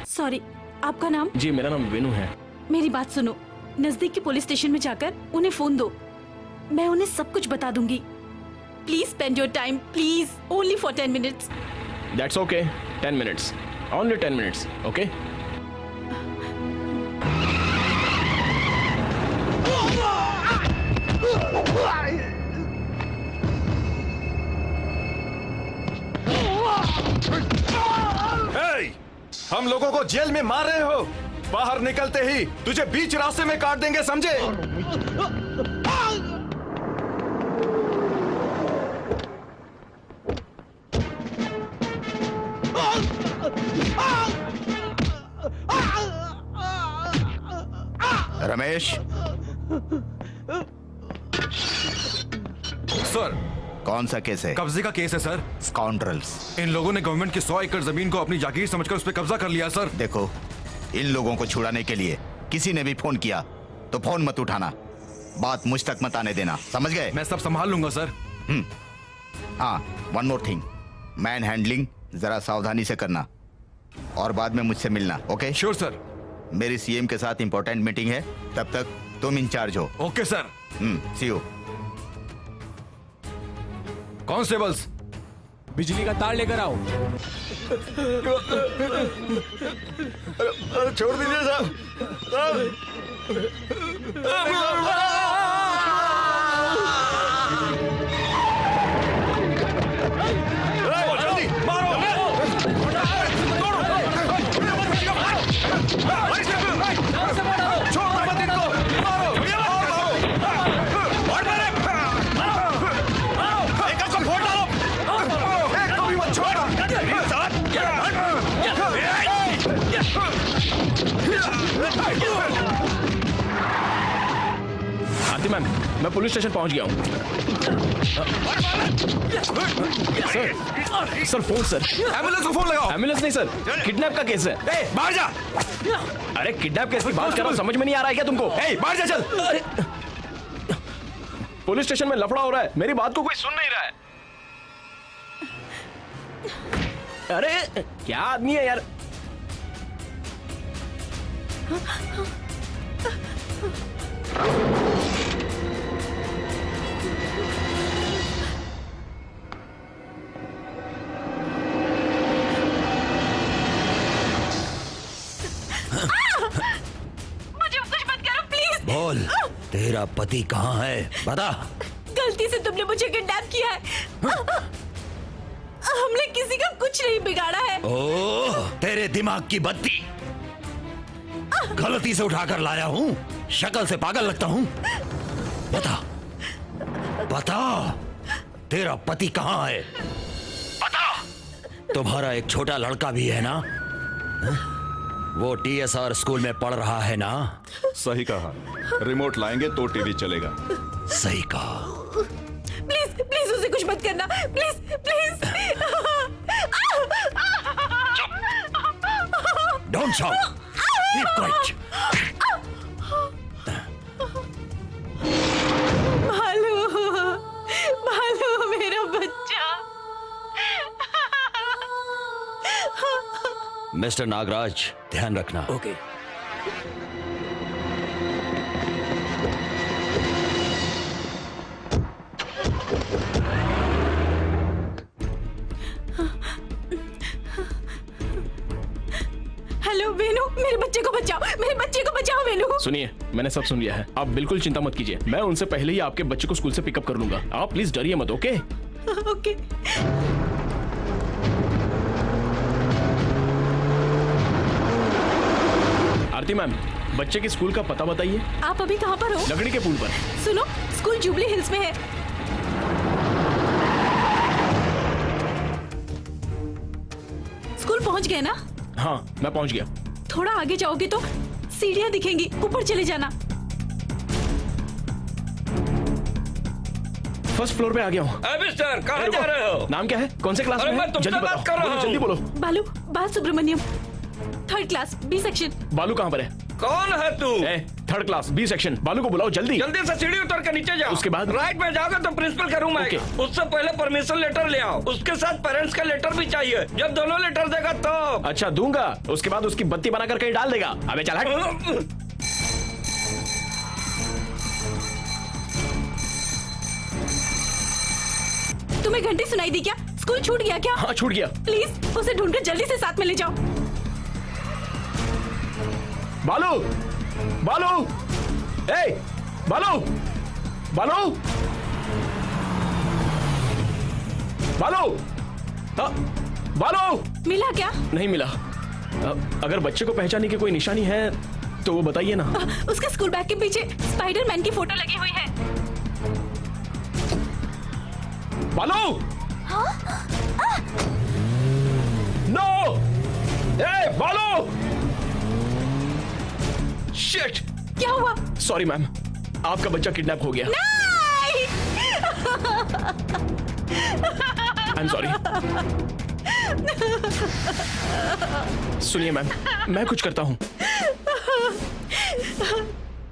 सॉरी, आपका नाम? जी मेरा नाम विनू है। मेरी बात सुनो, नजदीक के पुलिस स्टेशन में जाकर उन्हें फोन दो, मैं उन्हें सब कुछ बता दूंगी। Please spend your time, please, only for 10 minutes. That's okay, 10 minutes, only 10 minutes, okay? हम लोगों को जेल में मार रहे हो, बाहर निकलते ही तुझे बीच रास्ते में काट देंगे, समझे? रमेश सर, कौन सा केस है? कब्जे का केस है सर। स्काउंड्रल्स। इन लोगों ने गवर्नमेंट की 100 एकड़ जमीन को अपनी जागीर समझकर उस पर कब्जा कर लिया सर। देखो, इन लोगों को छुड़ाने के लिए किसी ने भी फोन किया तो फोन मत उठाना, बात मुझ तक मत आने देना, समझ गए? मैं सब संभाल लूंगा सर। हाँ, one more thing, man handling जरा सावधानी से करना और बाद में मुझसे मिलना, ओके? Sure sir. मेरी सीएम के साथ इंपॉर्टेंट मीटिंग है, तब तक तुम इंचार्ज हो। Okay sir. See you. Constables, बिजली का तार लेकर आओ। अरे छोड़ दीजिए साहब। जल्दी मारो। छोड़ो मत इनको, मारो और मारो। एक को फोड़ डालो, एक को भी मत छोड़ो। आरती मैम, मैं पुलिस स्टेशन पहुंच गया हूँ। Sir phone sir. एम्बुलेंस को फोन लगाओ। एम्बुलेंस नहीं सर, किडनैप का केस है। बाहर जा। अरे किडनैप केस की बात कर रहा हूँ, समझ में नहीं आ रहा है क्या तुमको? बाहर जा चल। अरे पुलिस स्टेशन में लफड़ा हो रहा है, मेरी बात को कोई सुन नहीं रहा है। अरे क्या आदमी है यार। मुझे कुछ मत करो प्लीज। बोल, तेरा पति कहाँ है? बता। गलती से तुमने मुझे किडनैप किया है। हमने किसी का कुछ नहीं बिगाड़ा है। ओह, तेरे दिमाग की बत्ती गलती से उठाकर लाया हूँ। शक्ल से पागल लगता हूँ। बता बता, तेरा पति कहाँ है? बता। तुम्हारा एक छोटा लड़का भी है ना? वो TSR स्कूल में पढ़ रहा है ना? सही कहा, रिमोट लाएंगे तो टीवी चलेगा। सही कहा। प्लीज प्लीज उसे कुछ मत करना, please please. Don't shout, keep quiet. भालू, भालू मेरा बच्चा। मिस्टर नागराज, ध्यान रखना। ओके। हेलो वेणु, मेरे बच्चे को बचाओ, मेरे बच्चे को बचाओ वेणु। सुनिए, मैंने सब सुन लिया है, आप बिल्कुल चिंता मत कीजिए। मैं उनसे पहले ही आपके बच्चे को स्कूल से पिकअप कर लूंगा। आप प्लीज डरिए मत। Okay okay. आरती मैम, बच्चे के स्कूल का पता बताइए। आप अभी कहाँ पर हो? लकड़ी के पुल पर। सुनो, स्कूल जुबली हिल्स में है। स्कूल पहुँच गए ना? हाँ, मैं पहुँच गया। थोड़ा आगे जाओगे तो सीढ़ियाँ दिखेंगी, ऊपर चले जाना। फर्स्ट फ्लोर पे आ गया हूँ। मिस्टर, कहाँ जा रहे हो? नाम क्या है? कौन से क्लास में? मैं तुमसे जल्दी बात कर रहा हूँ। जल्दी बोलो। बालू, बाल Subramaniam, 3rd class, B section. बालू कहाँ पर है? कौन है तू? 3rd class, B section. बालू को बुलाओ जल्दी। जल्दी से सीढ़ी उतर के नीचे जाओ। उसके बाद राइट में जाओगे तो प्रिंसिपल का रूम आएगा। उससे पहले परमिशन लेटर ले आओ। उसके साथ पेरेंट्स का लेटर भी चाहिए। जब दोनों लेटर देगा तो। अच्छा, दूंगा। उसके बाद उसकी बत्ती बनाकर कहीं डाल देगा। अबे चल हट। तुम्हें घंटी सुनाई दी क्या? स्कूल छूट गया क्या? हाँ, छूट गया। प्लीज उसे ढूंढकर जल्दी से साथ में ले जाओ। बालू, बालू, ए, बालू, बालू, बालू, बालू। मिला क्या? नहीं मिला। अगर बच्चे को पहचानने की कोई निशानी है तो वो बताइए ना। उसके स्कूल बैग के पीछे स्पाइडरमैन की फोटो लगी हुई है। बालू! नो! ए, बालू! शिट! क्या हुआ? सॉरी मैम, आपका बच्चा किडनैप हो गया। I am sorry. सुनिए मैम, मैं कुछ करता हूँ।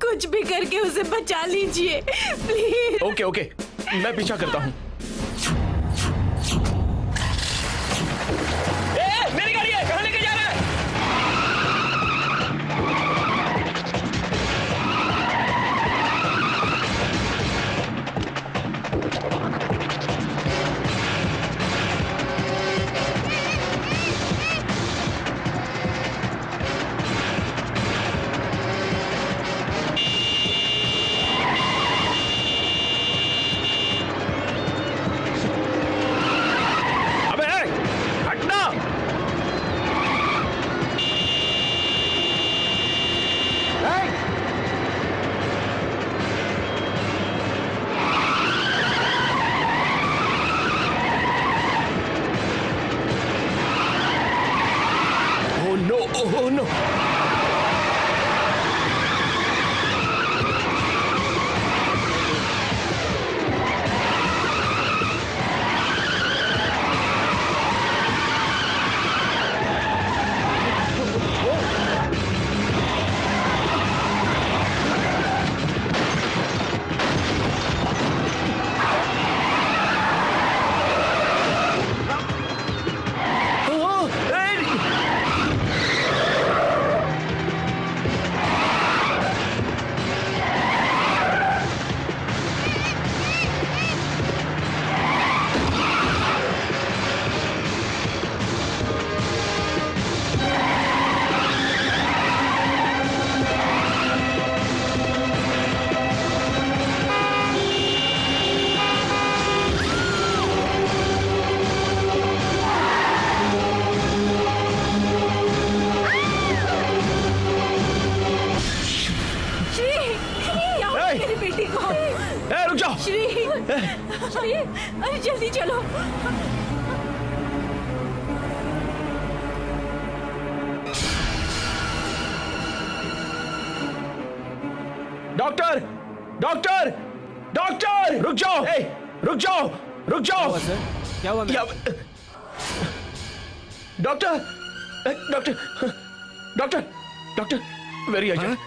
कुछ भी करके उसे बचा लीजिए प्लीज। ओके ओके, मैं पीछा करता हूँ। मेरी गाड़ी है, कहाँ लेके जा रहा है? Oh no. श्री, अरे जल्दी चलो। डॉक्टर, डॉक्टर, डॉक्टर, रुक जाओ, रुक जाओ, रुक जाओ। क्या हुआ? Doctor, doctor, doctor, doctor, very urgent.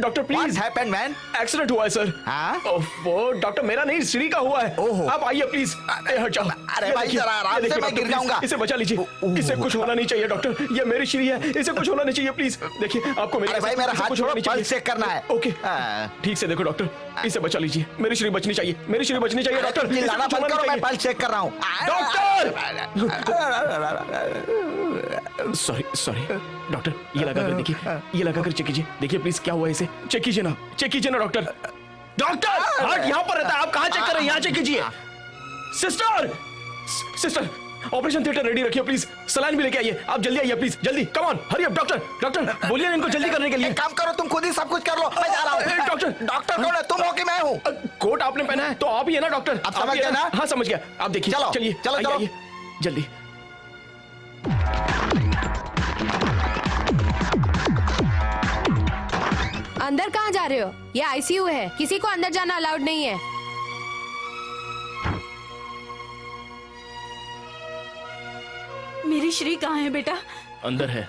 Doctor please. Happened man? Accident हुआ है सर। हाँ? ओफो, डॉक्टर मेरा नहीं, श्री का हुआ है। आप आइए प्लीज। हट जाओ। अरे भाई जरा आराम से, मैं गिर जाऊंगा। इसे बचा लीजिए, इसे कुछ होना नहीं चाहिए डॉक्टर, ये मेरी श्री है, इसे कुछ होना नहीं चाहिए प्लीज। देखिए आपको मेरे भाई मेरा हाथ छोड़ो, पल्स चेक करना है। ओके ठीक से देखो डॉक्टर, इसे बचा लीजिए, मेरी श्री बचनी चाहिए, मेरी श्री बचनी चाहिए डॉक्टर। चिल्लाना बंद करो, मैं पल्स चेक कर रहा हूँ। डॉक्टर सॉरी सॉरी डॉक्टर, ये लगा कर देखिए, ये लगा कर चेक कीजिए, देखिए प्लीज क्या हुआ है इसे, चेक कीजिए ना, चेक कीजिए ना डॉक्टर। डॉक्टर हार्ट यहाँ पर रहता है, आप कहाँ चेक कर रहे हैं, यहाँ चेक कीजिए। Sister, sister operation theatre ready रखिए प्लीज, सलाइन भी लेके आइए, आप जल्दी आइए प्लीज, जल्दी come on, hurry up. Doctor, doctor बोलिए इनको जल्दी करने के लिए। काम करो, तुम खुद ही सब कुछ कर लो, मैं जा रहा हूँ। डॉक्टर, डॉक्टर कौन है, तुम हो कि मैं हूँ? कोट आपने पहना है तो आप ही है ना डॉक्टर? आप समझ गए ना? हाँ समझ गया, आप देखिए, चलो चलिए, चलो चलो जल्दी। अंदर कहाँ जा रहे हो? ये आईसीयू है, किसी को अंदर जाना अलाउड नहीं है। मेरी श्री कहाँ है बेटा? अंदर है।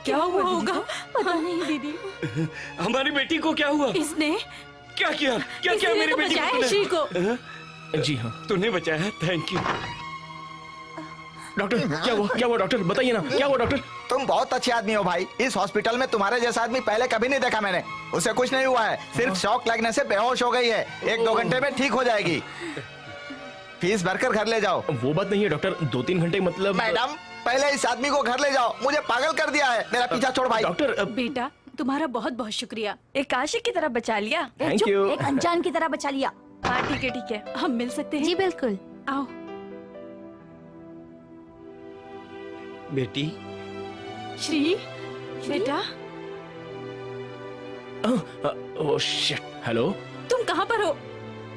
क्या हुआ होगा? पता नहीं दीदी। हमारी बेटी को क्या हुआ? इसने क्या किया? क्या किया मेरी बेटी को? श्री को। जी हाँ, तूने बचाया, थैंक यू। डॉक्टर क्या हुआ डॉक्टर, बताइए ना क्या हुआ डॉक्टर? तुम बहुत अच्छे आदमी हो भाई, इस हॉस्पिटल में तुम्हारे जैसा आदमी पहले कभी नहीं देखा मैंने। उसे कुछ नहीं हुआ है, सिर्फ शॉक लगने से बेहोश हो गई है, 1-2 घंटे में ठीक हो जाएगी। फीस भरकर घर ले जाओ। वो बात नहीं है डॉक्टर, 2-3 घंटे मतलब। मैडम पहले इस आदमी को घर ले जाओ, मुझे पागल कर दिया है, मेरा पीछा छोड़ भाई। डॉक्टर बेटा तुम्हारा बहुत बहुत शुक्रिया, एक आशिक की तरह बचा लिया, थैंक यू। एक अनजान की तरह बचा लिया। हाँ ठीक है, हम मिल सकते हैं? जी बिल्कुल, आओ। बेटी श्री, बेटा। Oh shit, hello. तुम कहाँ पर हो?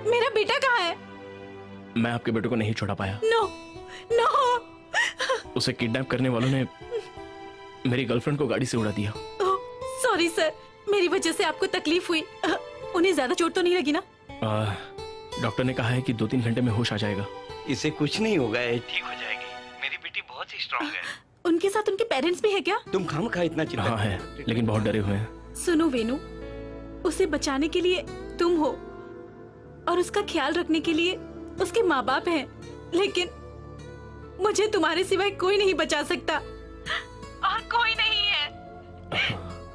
मेरा बेटा कहाँ है? मैं आपके बेटे को नहीं छोड़ा पाया। No no. उसे किडनैप करने वालों ने मेरी गर्लफ्रेंड को गाड़ी से उड़ा दिया। सॉरी सर, मेरी वजह से आपको तकलीफ हुई। उन्हें ज्यादा चोट तो नहीं लगी ना? डॉक्टर ने कहा है कि 2-3 घंटे में होश आ जाएगा। इसे कुछ नहीं होगा, ठीक हो जाएगी, मेरी बेटी बहुत ही स्ट्रांग है। उनके साथ उनके पेरेंट्स भी है क्या? तुम खामखा इतना चिल्ला। हाँ है, लेकिन बहुत डरे हुए हैं। सुनो वेनु, उसे बचाने के लिए तुम हो और उसका ख्याल रखने के लिए उसके माँ बाप हैं, लेकिन मुझे तुम्हारे सिवाय कोई नहीं बचा सकता और कोई नहीं है।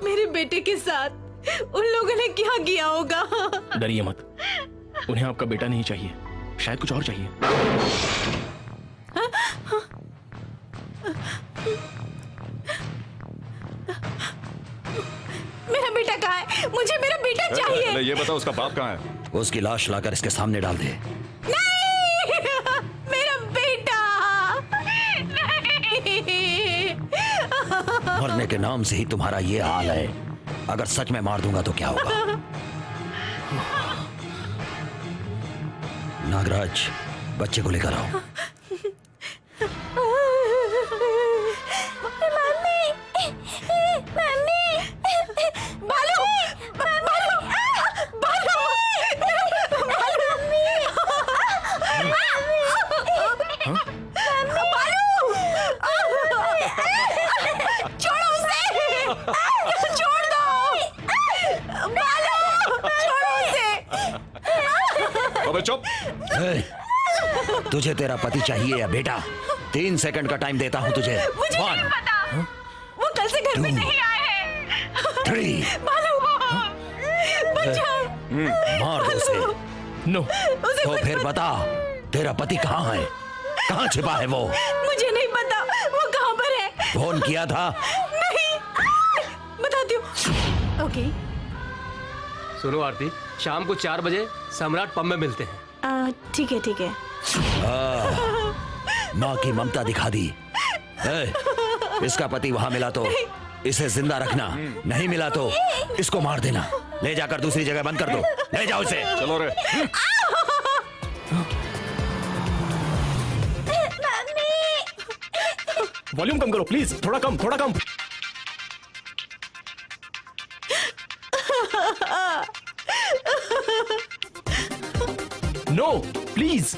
मेरे बेटे के साथ उन लोगों ने क्या किया होगा? डरिए मत, उन्हें आपका बेटा नहीं चाहिए, शायद कुछ और चाहिए। मेरा बेटा कहाँ है? मुझे मेरा बेटा चाहिए। ये बताओ उसका बाप कहाँ है? उसकी लाश लाकर इसके सामने डाल दे। नहीं, मेरा बेटा नहीं। मरने के नाम से ही तुम्हारा ये हाल है, अगर सच में मार दूंगा तो क्या होगा? नागराज, बच्चे को लेकर आओ। छोड़ो उसे, छोड़ दो, बालू, छोड़ो उसे। अबे चुप। तुझे तेरा पति चाहिए या बेटा? 3 सेकंड का टाइम देता हूँ तुझे। मुझे नहीं पता, वो कल से घर में नहीं आए हैं। 3 बालू, बचाओ। मार दो उसे। नो। तो फिर बता, तेरा पति कहाँ है? कहाँ छिपा है वो? मुझे नहीं पता वो कहाँ पर है। फोन किया था? नहीं, बताती हूँ। ओके। सुनो आरती, शाम को 4 बजे सम्राट पब में मिलते हैं। ठीक है ठीक है। माँ की ममता दिखा दी। इसका पति वहां मिला तो इसे जिंदा रखना, नहीं मिला तो इसको मार देना। ले जाकर दूसरी जगह बंद कर दो। ले जाओ इसे। चलो रे। वॉल्यूम कम करो प्लीज, थोड़ा कम, थोड़ा कम। No please.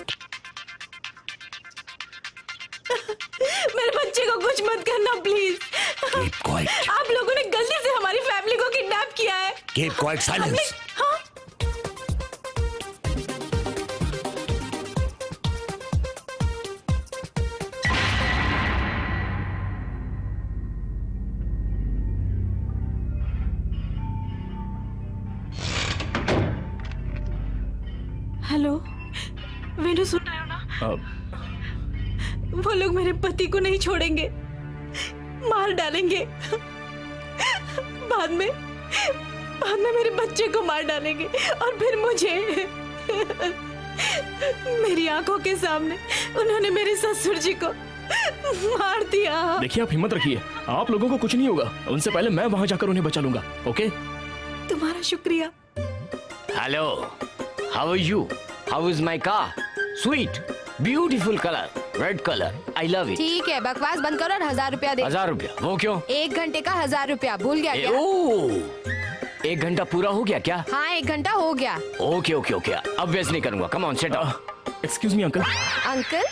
मेरे बच्चे को कुछ मत करना प्लीज। Keep quiet. आप लोगों ने गलती से हमारी फैमिली को किडनैप किया है। Keep quiet, silence. हाँ? हेलो, वेणु सुन रहे हो ना? वो लोग मेरे पति को नहीं छोड़ेंगे, मार डालेंगे। बाद में मेरे बच्चे को मार डालेंगे और फिर मुझे। मेरी आंखों के सामने उन्होंने मेरे ससुर जी को मार दिया। देखिए आप हिम्मत रखिए, आप लोगों को कुछ नहीं होगा। उनसे पहले मैं वहां जाकर उन्हें बचा लूंगा। ओके? तुम्हारा शुक्रिया। Hello, how are you? How is my car? Sweet, beautiful colour, red colour, I love it. ठीक है, बकवास बंद करो और 1000 रुपया दे। 1000 रुपया? वो क्यों? 1 घंटे का 1000 रुपया, भूल गया क्या? 1 घंटा पूरा हो गया क्या? हाँ, 1 घंटा हो गया। ओके ओके ओके, अब वेस्ट नहीं करूंगा। Come on, set up. Excuse me uncle. Uncle?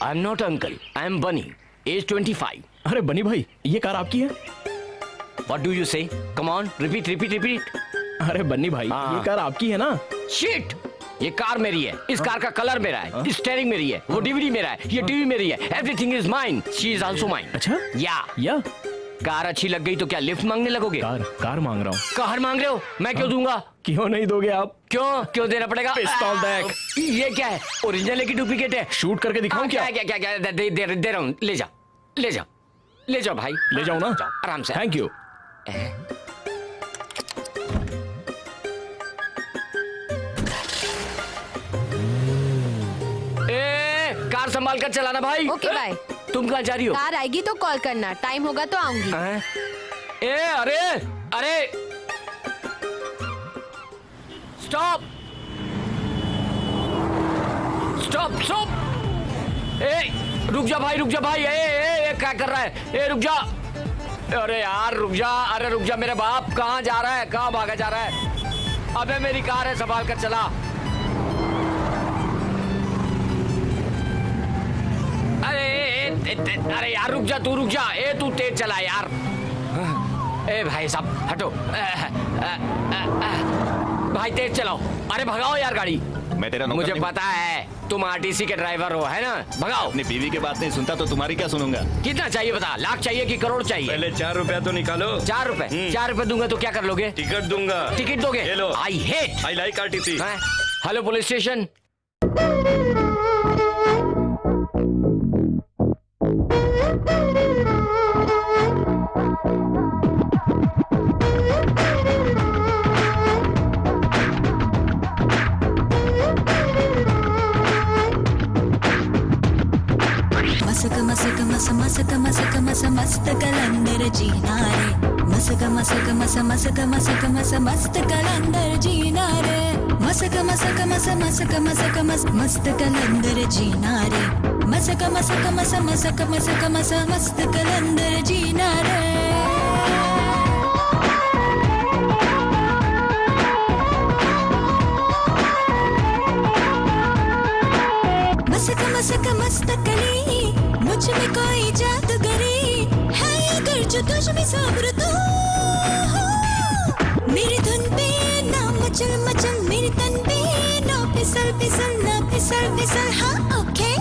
I am not uncle, I am बनी, एज 25। अरे बनी भाई, ये कार आपकी है? व्हाट डू यू से? Come on, repeat repeat repeat. अरे बन्नी भाई, ये कार आपकी है ना? शिट, ये कार मेरी है, इस कार का कलर मेरा है, स्टीयरिंग मेरी है, वो डीवीडी मेरा है, ये टीवी मेरी है, everything is mine, she is also mine. अच्छा? या कार अच्छी लग गई तो क्या लिफ्ट मांगने लगोगे? कार मांग रहा हूँ। कार मांग रहे हो? मैं क्यों दूंगा? क्यों नहीं दोगे आप? क्यों देना पड़ेगा? पिस्तौल बैग। ये क्या है? ओरिजिनल है कि डुप्लीकेट है? शूट करके दिखाऊं क्या? क्या दे रहा हूँ, ले जाओ भाई, ले जाओ ना, आराम से। Thank you. कार संभाल कर चलाना भाई। Okay bye. तुम कहाँ जा रही हो? कार आएगी तो कॉल करना, टाइम होगा तो आऊंगी। अरे स्टॉप। रुक जा भाई। क्या कर रहा है? रुक जा। अरे यार रुक जा मेरे बाप। कहाँ जा रहा है? कहाँ भागा जा रहा है? अबे मेरी कार है, संभाल कर चला। अरे यार रुक जा, तू तेज चला यार। भाई साहब हटो। भाई तेज चलाओ। अरे भगाओ यार गाड़ी। मैं तेरा मुझे पता है तुम आरटीसी के ड्राइवर हो, है ना? भगाओ। अपनी बीवी की बात नहीं सुनता तो तुम्हारी क्या सुनूंगा? कितना चाहिए बता? लाख चाहिए कि करोड़ चाहिए? पहले 4 रुपया तो निकालो। 4 रुपए? 4 रुपए दूंगा तो क्या कर लोगे? टिकट दूंगा। टिकट दोगे? I like RTC. Hello police station. मस्त कलंदर जीना रे। मस्त कलंदर जीना रे। मस्त कलंदर जीना रे। मस्त कलंदर जीना रे। मस्त मस्त कली, मुझ में कोई जादूगरी है अगर जो तुझ में सब्र तो मेरी धुन पे ना मचल मचल, मेरी तन पे ना फिसल फिसल, ना फिसल फिसल, हाँ ओके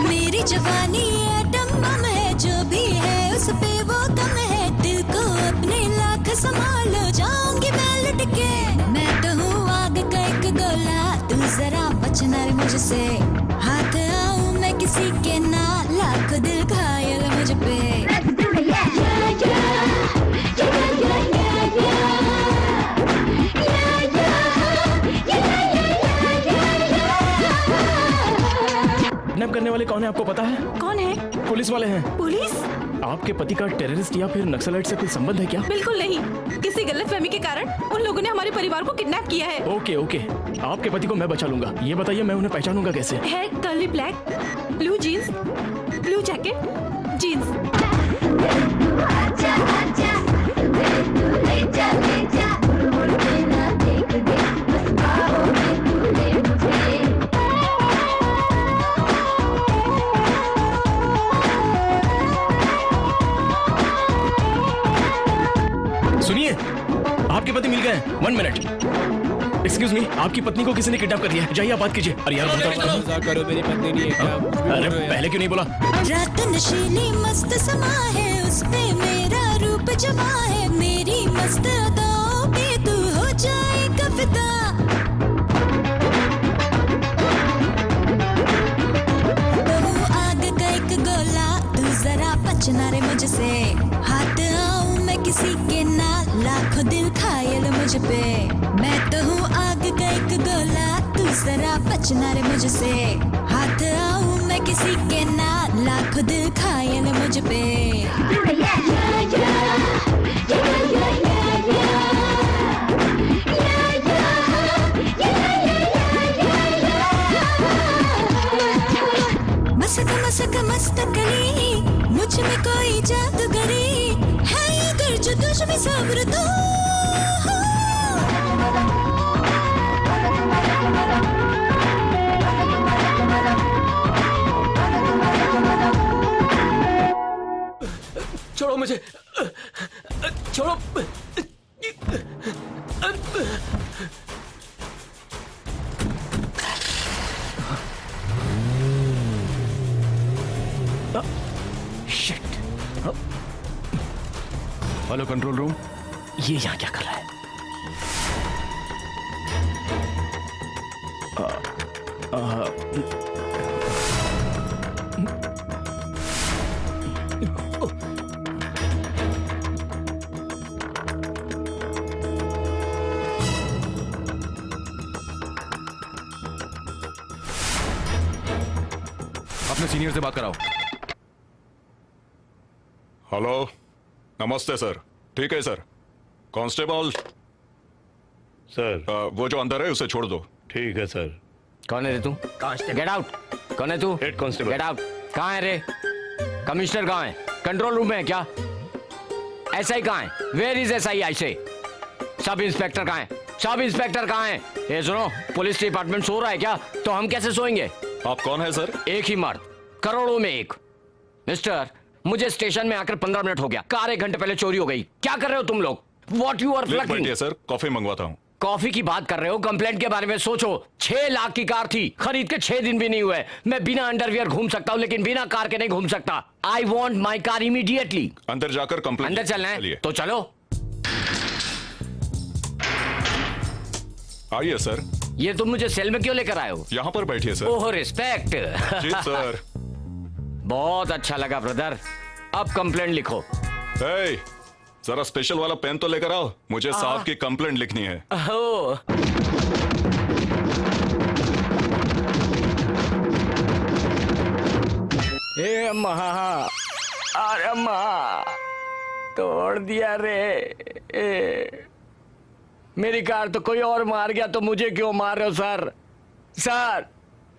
मेरी जवानी एटम बम है, जो भी है उस पे वो दम है, दिल को अपने लाख संभालो, जाऊंगी मैं लुट के, मैं तो हूँ आग का एक गोला, तू जरा बचना रे मुझसे, हाथ आऊं मैं किसी के ना, लाख दिल घायल मुझ पे। किडनैप करने वाले कौन है आपको पता है? कौन है? पुलिस वाले हैं। पुलिस? आपके पति का टेररिस्ट या फिर नक्सलाइट से कोई संबंध है क्या? बिल्कुल नहीं, किसी गलतफहमी के कारण उन लोगों ने हमारे परिवार को किडनैप किया है। ओके ओके, आपके पति को मैं बचा लूंगा। ये बताइए मैं उन्हें पहचानूंगा कैसे? है curly black, blue jeans, blue jacket, jeans. सुनिए, आपके पति मिल गए। 1 मिनट। एक्सक्यूज मी, आपकी पत्नी को किसी ने किडनैप कर लिया है। जाइए आप बात कीजिए। अरे यार मजाक करो, मेरी पत्नी नहीं है क्या? अरे पहले क्यों नहीं बोला? रात नशीली मस्त समा है, उस पे मेरा रूप जमा है, मेरी मस्त अदाओं पे तू हो जाएगा फिदा। तो आग का एक गोला, तू जरा बचना रे मुझसे, हाथ आऊं मैं किसी के ना, लाखों दिल घायल मुझ पे, मैं तो हूँ आग का एक गोला, तू जरा बचना रे मुझसे, हाथ आऊं मैं किसी के ना, लाखों दिल घायल मुझ पे। मस्त मस्त मस्त कली, मुझ में कोई जादूगरी है अगर जो तुझ में सब्र तो छोड़ो मुझे, छोड़ो। हेलो कंट्रोल रूम, ये यहाँ क्या कर रहा है? अपने सीनियर से बात कराओ। हेलो, नमस्ते सर। ठीक है सर। कांस्टेबल सर, वो जो अंदर है उसे छोड़ दो। ठीक है सर। कौन है रे तू? Get out. कौन है तू? Head constable. Get out. कहाँ है रे? कमिश्नर कहाँ है? कंट्रोल रूम में है क्या? एसआई कहाँ है? Where is SI? आई से। सब इंस्पेक्टर कहाँ है? सब इंस्पेक्टर कहाँ है? ये सुनो, पुलिस डिपार्टमेंट सो रहा है क्या? तो हम कैसे सोएंगे? आप कौन है सर? एक ही मर्द, करोड़ों में एक। मिस्टर, मुझे स्टेशन में आकर 15 मिनट हो गया, कार 1 घंटे पहले चोरी हो गई। क्या कर रहे हो तुम लोग? What you are plugging? Sir, coffee मंगवाता हूँ। कॉफी की बात कर रहे हो? कंप्लेंट के बारे में सोचो। 6 लाख की कार थी, खरीद के 6 दिन भी नहीं हुए। मैं बिना अंडरवियर घूम सकता हूँ, लेकिन बिना कार के नहीं घूम सकता। I want my car immediately. अंदर जाकर कंप्लेंट। अंदर चलना है तो चलो। आइए सर। ये तुम मुझे सेल में क्यों लेकर आए हो? यहाँ पर बैठिए सर। ओह रिस्पेक्ट। जी सर। बहुत अच्छा लगा ब्रदर। अब कंप्लेंट लिखो। ए, जरा स्पेशल वाला पेन तो लेकर आओ, मुझे साहब की कंप्लेंट लिखनी है। ओह ए महा, अरे माँ तोड़ दिया रे। मेरी कार तो कोई और मार गया तो मुझे क्यों मार रहे हो सर? सर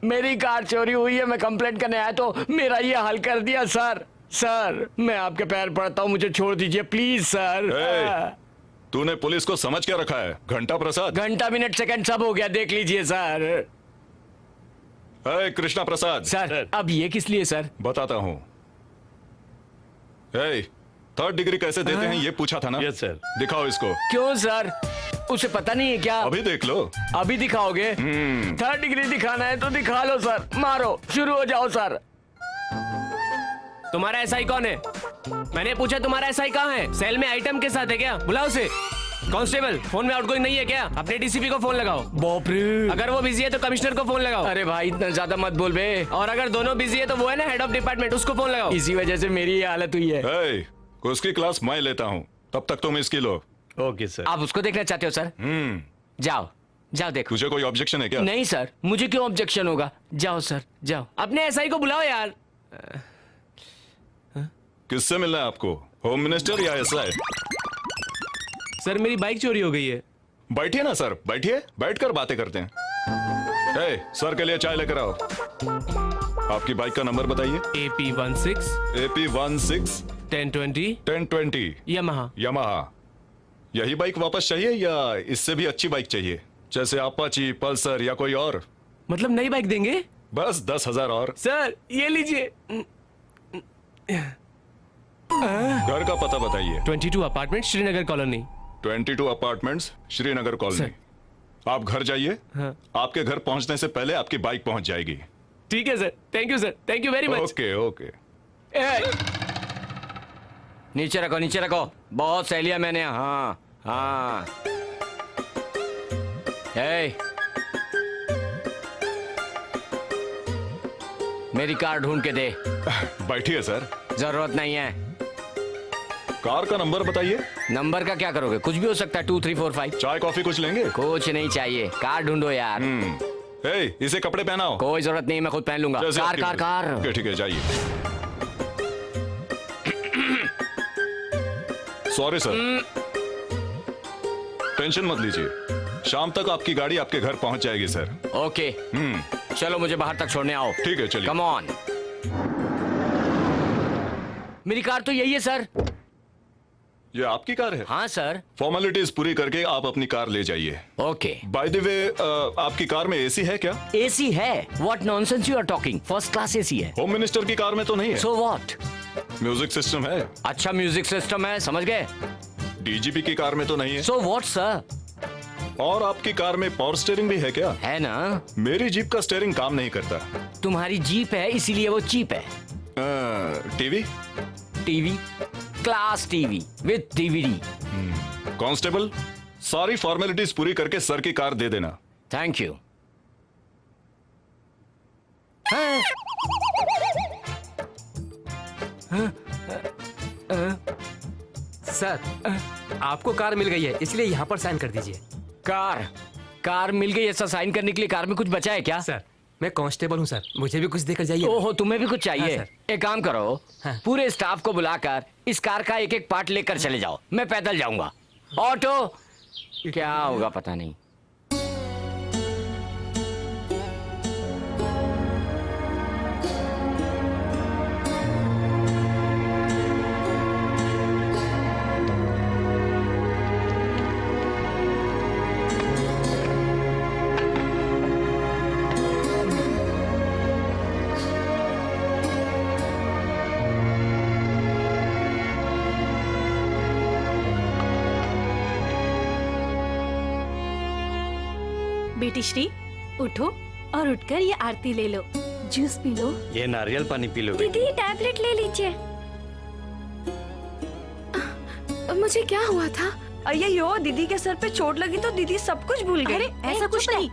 मेरी कार चोरी हुई है, मैं कंप्लेंट करने आया तो मेरा ये हाल कर दिया सर। सर मैं आपके पैर पड़ता हूँ, मुझे छोड़ दीजिए प्लीज सर। तूने पुलिस को समझ क्या रखा है? घंटा प्रसाद? घंटा मिनट सेकंड सब हो गया, देख लीजिए सर। कृष्णा प्रसाद। सर अब ये किस लिए सर? बताता हूँ। थर्ड डिग्री कैसे देते हैं ये पूछा था ना? Yes sir. दिखाओ इसको। क्यों सर, उसे पता नहीं है क्या? अभी देख लो। अभी दिखाओगे? थर्ड डिग्री दिखाना है तो दिखा लो सर, मारो शुरू हो जाओ सर। तुम्हारा एसआई कौन है? मैंने पूछा तुम्हारा एसआई कहाँ है? सेल में आइटम के साथ है क्या? बुलाओ उसे। कांस्टेबल फोन में आउटगोइंग नहीं है क्या? अपने डीसीपी को फोन लगाओ। बाप रे। अगर वो बिजी है तो कमिश्नर को फोन लगाओ। अरे भाई इतना ज्यादा मत बोल बे। और अगर दोनों बिजी है तो वो है ना हेड ऑफ डिपार्टमेंट, उसको फोन लगाओ। इसी वजह से मेरी ये हालत हुई है। उसकी क्लास मैं लेता हूँ, तब तक तुम इसकी लो। Okay sir. आप उसको देखना चाहते हो सर? जाओ जाओ देखो। तुझे कोई ऑब्जेक्शन है क्या? नहीं सर, मुझे क्यों ऑब्जेक्शन होगा? जाओ सर जाओ। अपने एसआई को बुलाओ यार। किससे मिलना है आपको, होम मिनिस्टर या एसआई? सर मेरी बाइक चोरी हो गई है। बैठिए ना सर, बैठिए, बैठकर बातें करते हैं। सर के लिए चाय लेकर आओ। आपकी बाइक का नंबर बताइए। AP16 AP16 1020 Yamaha. यही बाइक वापस चाहिए या इससे भी अच्छी बाइक चाहिए, जैसे अपाची, पल्सर या कोई और? मतलब नई बाइक देंगे? बस 10,000 और। सर ये लीजिए। घर का पता बताइए। 22 apartment Srinagar colony. 22 apartments Srinagar colony. आप घर जाइए। हाँ। आपके घर पहुंचने से पहले आपकी बाइक पहुंच जाएगी। ठीक है sir, thank you sir, thank you very much. Okay okay. नीचे रखो नीचे रखो, बहुत सह लिया मैंने। हाँ हाँ। मेरी कार ढूंढ के दे। बैठिए सर। जरूरत नहीं है। कार का नंबर बताइए। नंबर का क्या करोगे? कुछ भी हो सकता है। 2 3 4 5। चाय कॉफी कुछ लेंगे? कुछ नहीं चाहिए, कार ढूंढो यार। इसे कपड़े पहनाओ। कोई जरूरत नहीं, मैं खुद पहन लूंगा। Car car car. ठीक है जाइए। Sorry sir. टेंशन मत लीजिए, शाम तक आपकी गाड़ी आपके घर पहुंच जाएगी सर। ओके। चलो मुझे बाहर तक छोड़ने आओ। ठीक है चलिए। Come on. मेरी कार तो यही है सर। ये आपकी कार है? हाँ सर। फॉर्मेलिटीज पूरी करके आप अपनी कार ले जाइए। ओके। बाय द वे, आपकी कार में एसी है क्या? एसी है? What nonsense you are talking, first class AC है। होम मिनिस्टर की कार में तो नहीं है? So what? म्यूजिक सिस्टम है। अच्छा म्यूजिक सिस्टम है, समझ गए। डीजीपी की कार में तो नहीं है? So what sir? और आपकी कार में पावर स्टीयरिंग भी है क्या? है ना। मेरी जीप का स्टीयरिंग काम नहीं करता। तुम्हारी जीप है इसीलिए वो चीप है। TV? TV, class TV with DVD. Constable, सारी फॉर्मेलिटीज पूरी करके सर की कार दे देना। Thank you. सर आपको कार मिल गई है, इसलिए यहाँ पर साइन कर दीजिए। कार मिल गई, ऐसा साइन करने के लिए कार में कुछ बचा है क्या? सर मैं कांस्टेबल हूँ सर, मुझे भी कुछ देकर जाइए। ओहो, तुम्हें भी कुछ चाहिए? हाँ, एक काम करो, पूरे स्टाफ को बुलाकर इस कार का एक एक पार्ट लेकर चले जाओ, मैं पैदल जाऊंगा। ऑटो क्या होगा पता नहीं। बेटी श्री उठो और उठकर ये आरती ले लो, जूस पी लो। ये नारियल पानी पी लो। दीदी टैबलेट ले लीजिए। मुझे क्या हुआ था? अय्यो, दीदी के सर पे चोट लगी तो दीदी सब कुछ भूल गई। अरे ऐसा कुछ नहीं।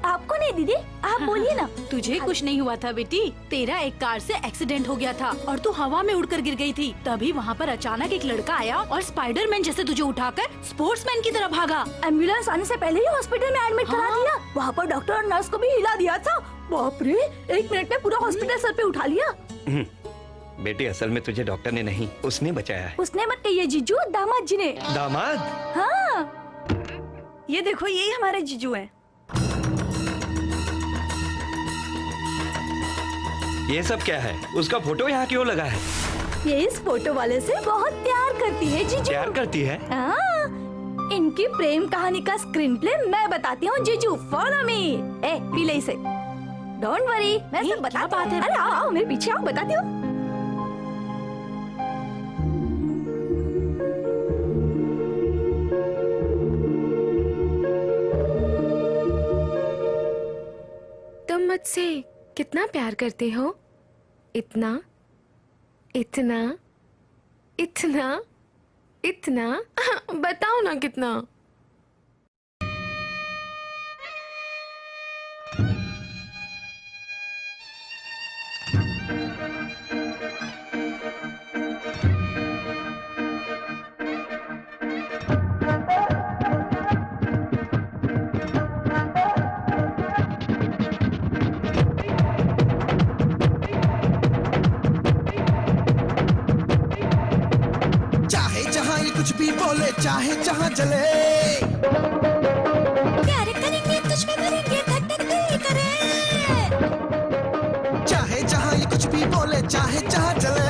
आपको नहीं दीदी, आप बोलिए ना। तुझे कुछ नहीं हुआ था बेटी, तेरा एक कार से एक्सीडेंट हो गया था और तू हवा में उड़कर गिर गई थी। तभी वहाँ पर अचानक एक लड़का आया और स्पाइडरमैन जैसे तुझे उठाकर स्पोर्ट्समैन की तरह भागा। एम्बुलेंस आने से पहले ही हॉस्पिटल में एडमिट करा दिया। वहाँ पर डॉक्टर और नर्स को भी हिला दिया था। बाप रे, 1 मिनट में पूरा हॉस्पिटल सर पे उठा लिया। बेटी, असल में तुझे डॉक्टर ने नहीं, उसने बचाया है। उसने मत कहिए जीजू, दामाद जी ने। दामाद? हाँ, ये देखो, यही हमारे जीजू हैं। ये सब क्या है? उसका फोटो यहाँ क्यों लगा है? ये इस फोटो वाले से बहुत प्यार करती है जीजू। प्यार करती है? हाँ, इनकी प्रेम कहानी का स्क्रीन प्ले मैं बताती हूँ जीजू, फॉलो मी। ए, पी ले इसे। डोंट वरी, मैं सब बताती हूँ। अरे आओ, मेरे पीछे आओ, बताती हूँ। तुम मुझसे कितना प्यार करते हो? इतना, इतना, इतना, इतना? बताओ ना कितना। कुछ भी बोले, चाहे जहाँ जले, प्यार करेंगे तुझ पे मरेंगे, धक धक दिल करे। चाहे जहाँ ये कुछ भी बोले, चाहे जहाँ जले,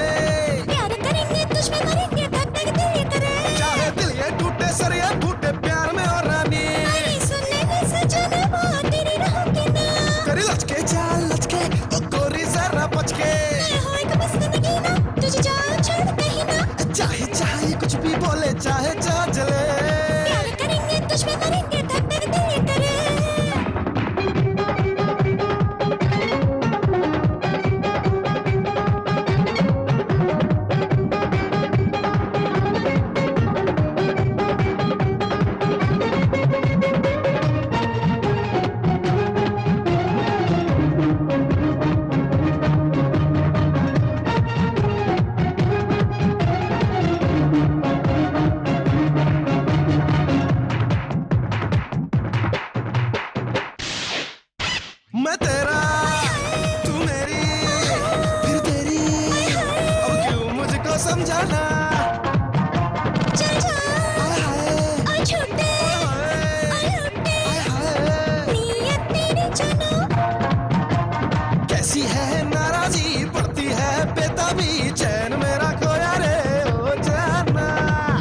प्यार करेंगे तुझ पे मरेंगे, धक धक दिल करे। चाहे दिल ये टूटे, सर ये फूटे, प्यार में और रानी। अरे सुन ले सजना, वो तेरी रहोगे ना। तेरी लचके चाल लचके, ओ गोरी जरा बच के। मैं हो एक मस्त नगीना, तुझे जाओ छोड़ कहीं ना। चाहे चाहे कुछ भी बोले, चाहे जहाँ जले, प्यार करेंगे तुझ पे मरेंगे, धक धक दिल करे। मैं तेरा, तू मेरी, फिर तेरी। अब क्यों मुझको समझाना? चल जा, आ छोटे, आ लौटे, नीयत तेरी जानो। कैसी है नाराजी, पड़ती है बेताबी, चैन मेरा खोया रे ओ जाना।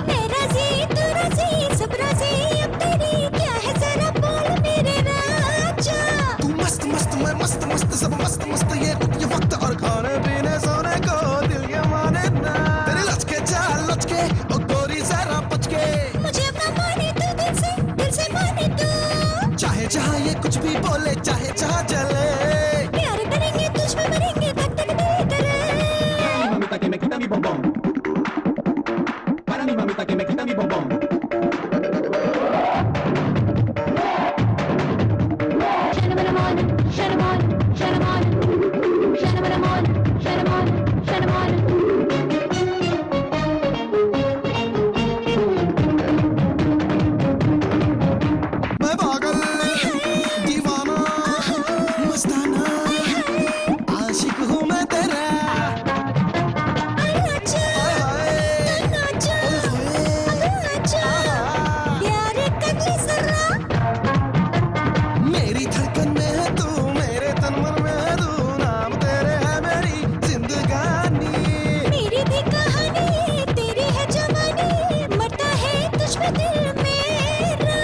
तेरा जी, तू राजी, सब राजी, अब तेरी क्या है जरा बोल मेरे राजा। तू मस्त मस्त, मैं मस्त मस्त, सब मस्त मस्त, ये वक्त और खाने पीने सोने को दिल ये माने ना। तेरी लचके चाल लचके, ओ गोरी जरा बच के। मुझे अपना माने तू, दिल से माने तू। चाहे जहाँ ये कुछ भी बोले, चाहे जहाँ जले, प्यार करेंगे तुझ पे मरेंगे, धक धक दिल करे। mamita que me quita mi bombón, para mi mamita que me quita mi bombón. मैं पागल, दीवाना, मस्ताना, आशिक हूँ मैं तेरा। मेरी धड़कन में है तू, मेरे तन मन में है तू, नाम तेरे है मेरी जिंदगानी। मेरी भी कहानी, तेरी है जवानी, मरता है तुझ पे दिल मेरा।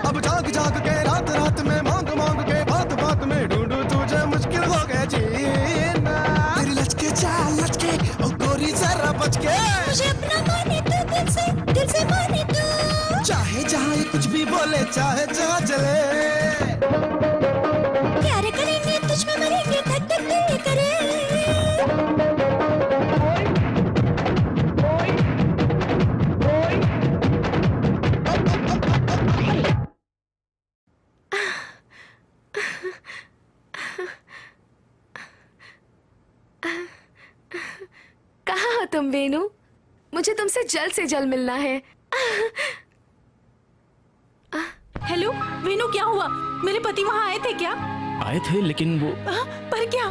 अब जाग जाग के, रात रात में, मांग मांग के, बात बात में ढूंढूं तुझे, मुश्किल हो गया जीना। तेरी लचके चाल लचके, ओ गोरी जरा बच के। मुझे अपना माने तू, दिल से माने तू। चाहे जहाँ ये कुछ भी बोले, चाहे जहाँ जले, प्यार करेंगे तुझ पे मरेंगे, धक धक दिल करे। ओ वेनु, मुझे तुमसे जल्द से जल्द मिलना है। हेलो वेनु, क्या हुआ? मेरे पति वहाँ आए थे क्या? आए थे लेकिन वो पर क्या?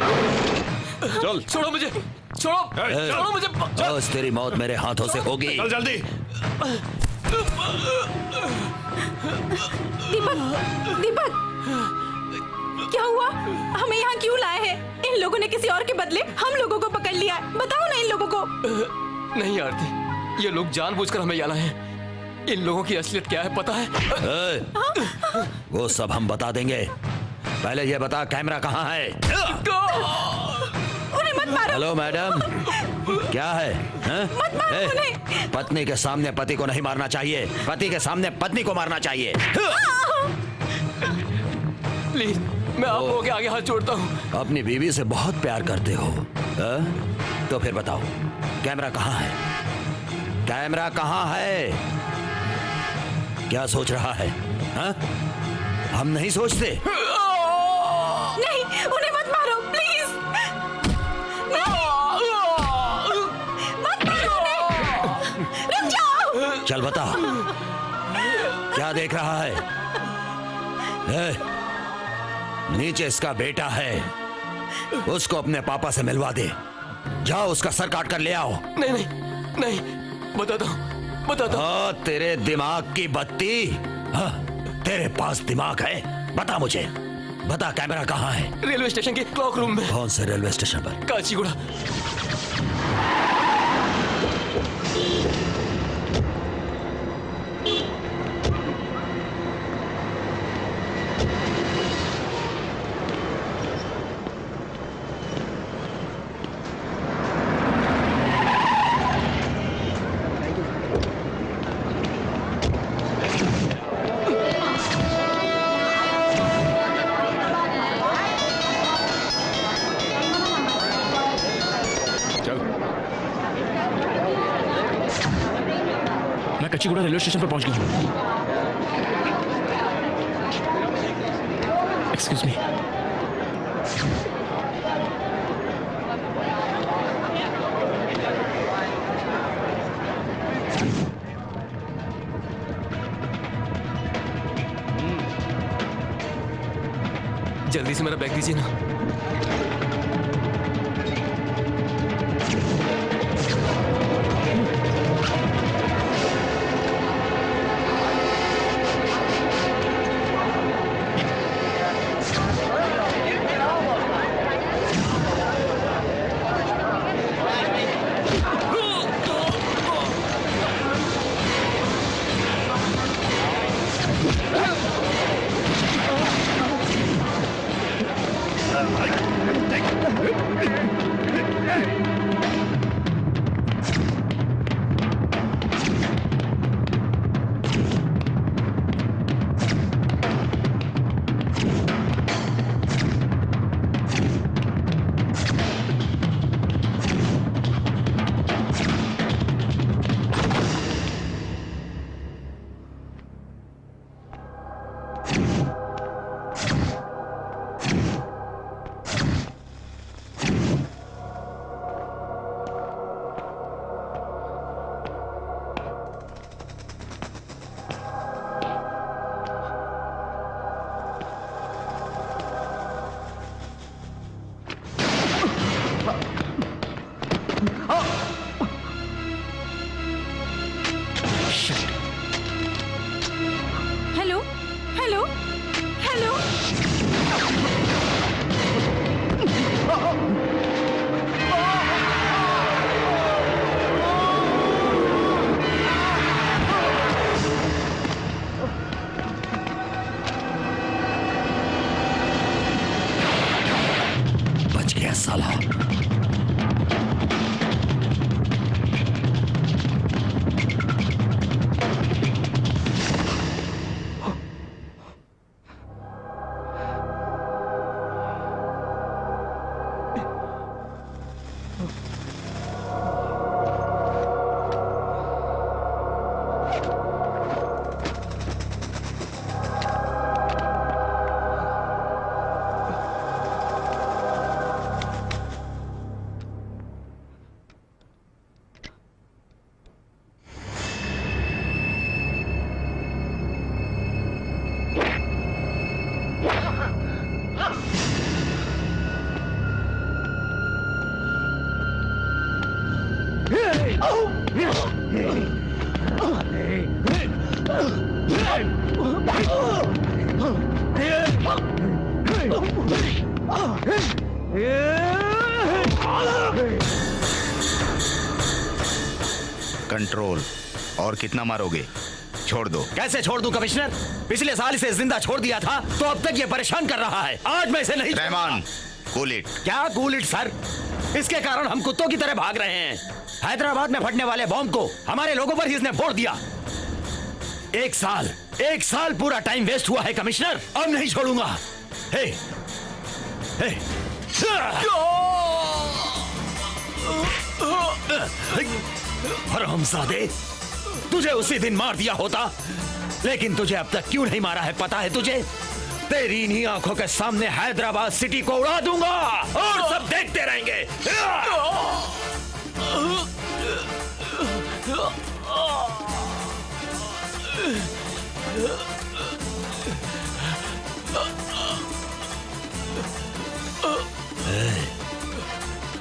चल छोड़ो मुझे, छोड़ो मुझे। बस तेरी मौत मेरे हाथों से होगी। चल जल्दी। दीपक, क्या हुआ? हमें यहाँ क्यों लाए हैं? इन लोगों ने किसी और के बदले हम लोगों को पकड़ लिया है। बताओ ना इन लोगों को। नहीं आरती, ये लोग जानबूझकर हमें यहाँ लाए हैं। इन लोगों की असलियत क्या है पता है? वो सब हम बता देंगे। पहले ये बता कैमरा कहाँ है? उन्हें मत मारो। हेलो मैडम, क्या है? मत मारो उन्हें। पत्नी के सामने पति को नहीं मारना चाहिए, पति के सामने पत्नी को मारना चाहिए। प्लीज, मैं आप लोगों के आगे हाथ जोड़ता हूँ। अपनी बीवी से बहुत प्यार करते हो, तो फिर बताओ कैमरा कहाँ है? कैमरा कहाँ है? क्या सोच रहा है? हा? हम नहीं सोचते। नहीं, उन्हें मत मारो प्लीज। मत मारो उन्हें। रुक जाओ। चल बता, क्या देख रहा है? नीचे इसका बेटा है, उसको अपने पापा से मिलवा दे। जाओ उसका सर काट कर ले आओ। नहीं नहीं नहीं, बताता हूँ। तेरे दिमाग की बत्ती। हाँ, तेरे पास दिमाग है? बता मुझे, बता कैमरा कहाँ है? रेलवे स्टेशन के क्लॉक रूम में। कौन से रेलवे स्टेशन पर? काचीगुड़ा। कच्चीगुड़ा रेलवे स्टेशन पर पहुंच गया हूं। Excuse me. जल्दी से मेरा बैग दीजिए ना। Hello hello hello. बच गया साला। कंट्रोल। और कितना मारोगे? छोड़ दो। कैसे छोड़ दूं कमिश्नर? पिछले साल इसे जिंदा छोड़ दिया था तो अब तक ये परेशान कर रहा है। आज मैं इसे नहीं। Rahman, cool it. क्या कूल इट सर? इसके कारण हम कुत्तों की तरह भाग रहे हैं। हैदराबाद में फटने वाले बॉम्ब को हमारे लोगों पर ही इसने फोड़ दिया। एक साल पूरा टाइम वेस्ट हुआ है कमिश्नर। अब नहीं छोड़ूंगा। हे, हे, हरामजादे, तुझे उसी दिन मार दिया होता, लेकिन तुझे अब तक क्यों नहीं मारा है पता है तुझे? तेरी इन्हीं आंखों के सामने हैदराबाद सिटी को उड़ा दूंगा और सब देखते रहेंगे।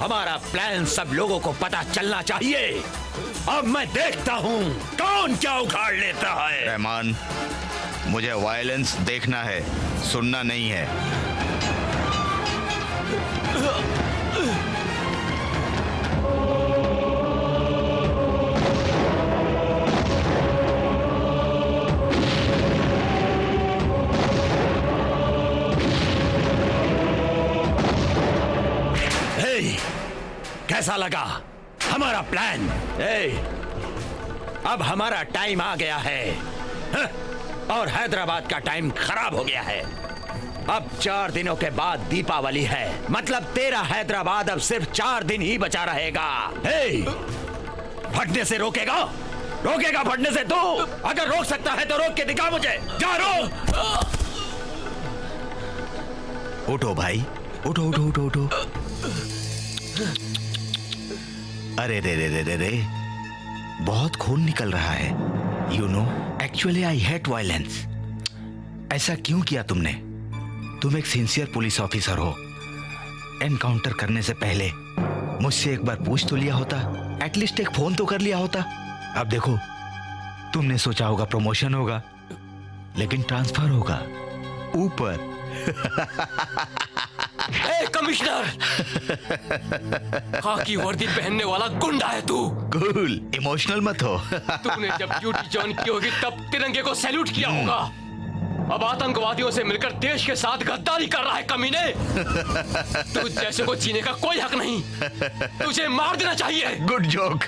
हमारा प्लान सब लोगों को पता चलना चाहिए। अब मैं देखता हूं कौन क्या उखाड़ लेता है। रहमान, मुझे वायलेंस देखना है, सुनना नहीं है। कैसा लगा हमारा प्लान? अब हमारा टाइम आ गया है और हैदराबाद का टाइम खराब हो गया है। अब 4 दिनों के बाद दीपावली है, मतलब तेरा हैदराबाद अब सिर्फ 4 दिन ही बचा रहेगा। फटने से रोकेगा फटने से तू? अगर रोक सकता है तो रोक के दिखा मुझे। जा रोक। उठो भाई, उठो उठो उठो उठो। अरे रे रे रे रे रे, बहुत खून निकल रहा है। You know, actually I hate violence. ऐसा क्यों किया तुमने? तुम एक सिंसियर पुलिस ऑफिसर हो। एनकाउंटर करने से पहले मुझसे एक बार पूछ तो लिया होता, एटलीस्ट एक फोन तो कर लिया होता। अब देखो, तुमने सोचा होगा प्रमोशन होगा, लेकिन ट्रांसफर होगा ऊपर। कमिश्नर, खाकी वर्दी पहनने वाला गुंडा है तू। कूल, इमोशनल मत हो। तूने जब ड्यूटी ज्वाइन की होगी तब तिरंगे को सैल्यूट किया होगा। अब आतंकवादियों से मिलकर देश के साथ गद्दारी कर रहा है कमीने। तू जैसे को जीने का कोई हक नहीं, तुझे मार देना चाहिए। Good joke.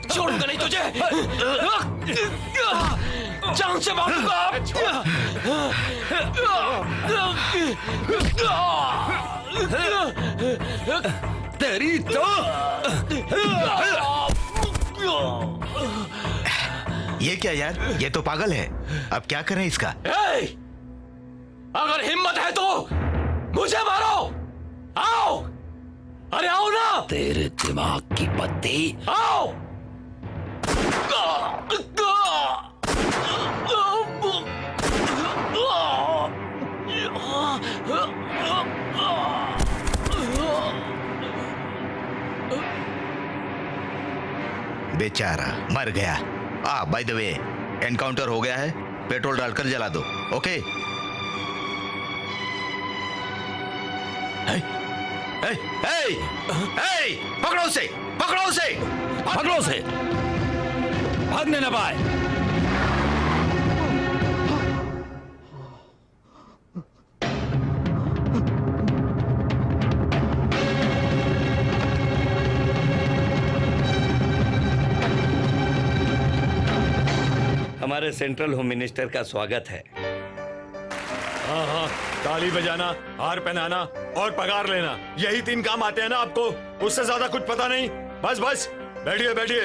छोड़ूंगा नहीं तुझे, जान से मारूंगा। तेरी तो ये क्या यार, ये तो पागल है। अब क्या करें इसका? अगर हिम्मत है तो मुझे मारो। आओ, अरे आओ ना। तेरे दिमाग की पत्ती। आओ। बेचारा मर गया। बाय द वे, एनकाउंटर हो गया है, पेट्रोल डालकर जला दो। ओके? पकड़ो उसे, पकड़ो उसे, पकड़ो उसे, भागने न पाए। हमारे सेंट्रल होम मिनिस्टर का स्वागत है। हाँ हाँ, ताली बजाना, हार पहनाना और पगार लेना, यही 3 काम आते हैं ना आपको? उससे ज्यादा कुछ पता नहीं? बस बस, बैठिए बैठिए।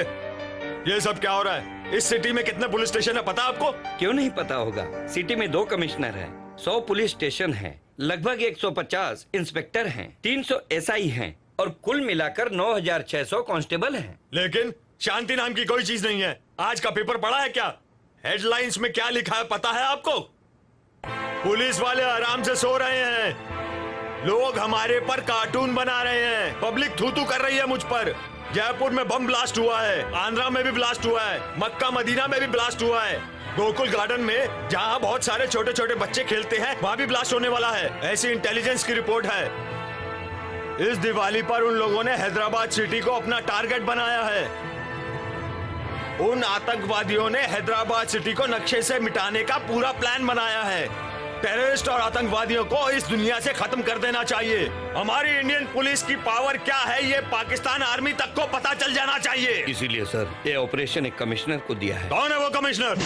ये सब क्या हो रहा है? इस सिटी में कितने पुलिस स्टेशन है पता आपको? क्यों नहीं पता होगा? सिटी में 2 कमिश्नर हैं, 100 पुलिस स्टेशन हैं, लगभग 150 इंस्पेक्टर हैं, 300 SI हैं और कुल मिलाकर 9600 कांस्टेबल हैं। लेकिन शांति नाम की कोई चीज नहीं है। आज का पेपर पढ़ा है क्या? हेडलाइंस में क्या लिखा है पता है आपको? पुलिस वाले आराम से सो रहे हैं, लोग हमारे पर कार्टून बना रहे हैं, पब्लिक थू थू कर रही है मुझ पर। जयपुर में बम ब्लास्ट हुआ है, आंध्रा में भी ब्लास्ट हुआ है, मक्का मदीना में भी ब्लास्ट हुआ है, गोकुल गार्डन में जहां बहुत सारे छोटे छोटे बच्चे खेलते हैं वहां भी ब्लास्ट होने वाला है, ऐसी इंटेलिजेंस की रिपोर्ट है। इस दिवाली पर उन लोगों ने हैदराबाद सिटी को अपना टारगेट बनाया है। उन आतंकवादियों ने हैदराबाद सिटी को नक्शे से मिटाने का पूरा प्लान बनाया है। टेररिस्ट और आतंकवादियों को इस दुनिया से खत्म कर देना चाहिए। हमारी इंडियन पुलिस की पावर क्या है ये पाकिस्तान आर्मी तक को पता चल जाना चाहिए। इसीलिए सर ये ऑपरेशन एक कमिश्नर को दिया है। कौन है वो कमिश्नर?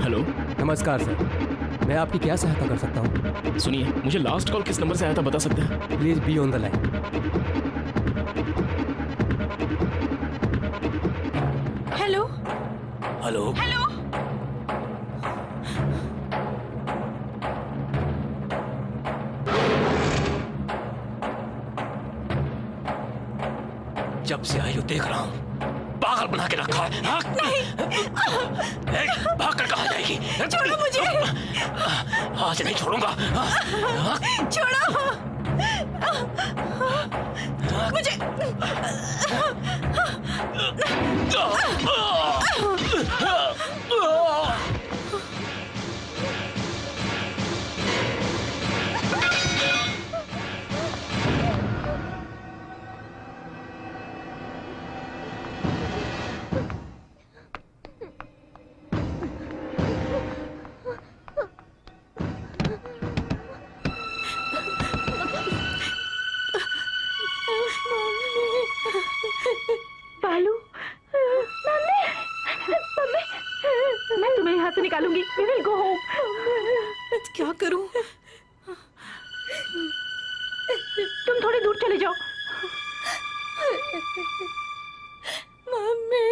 हेलो, नमस्कार सर, मैं आपकी क्या सहायता कर सकता हूँ? सुनिए, मुझे लास्ट कॉल किस नंबर से आया था बता सकते हैं? Please be on the line. Hello hello hello. जब से आई हो देख रहा हूँ, पागल बना के रखा है। हाँ? भाग कर कहाँ जाएगी? छोड़ो मुझे। आज नहीं छोड़ूंगा। छोड़ो मुझे। बालू, मम्मी, मम्मी, मैं तुम्हें यहाँ से निकालूंगी। We will go home. क्या करूं? तुम थोड़ी दूर चले जाओ। मम्मी,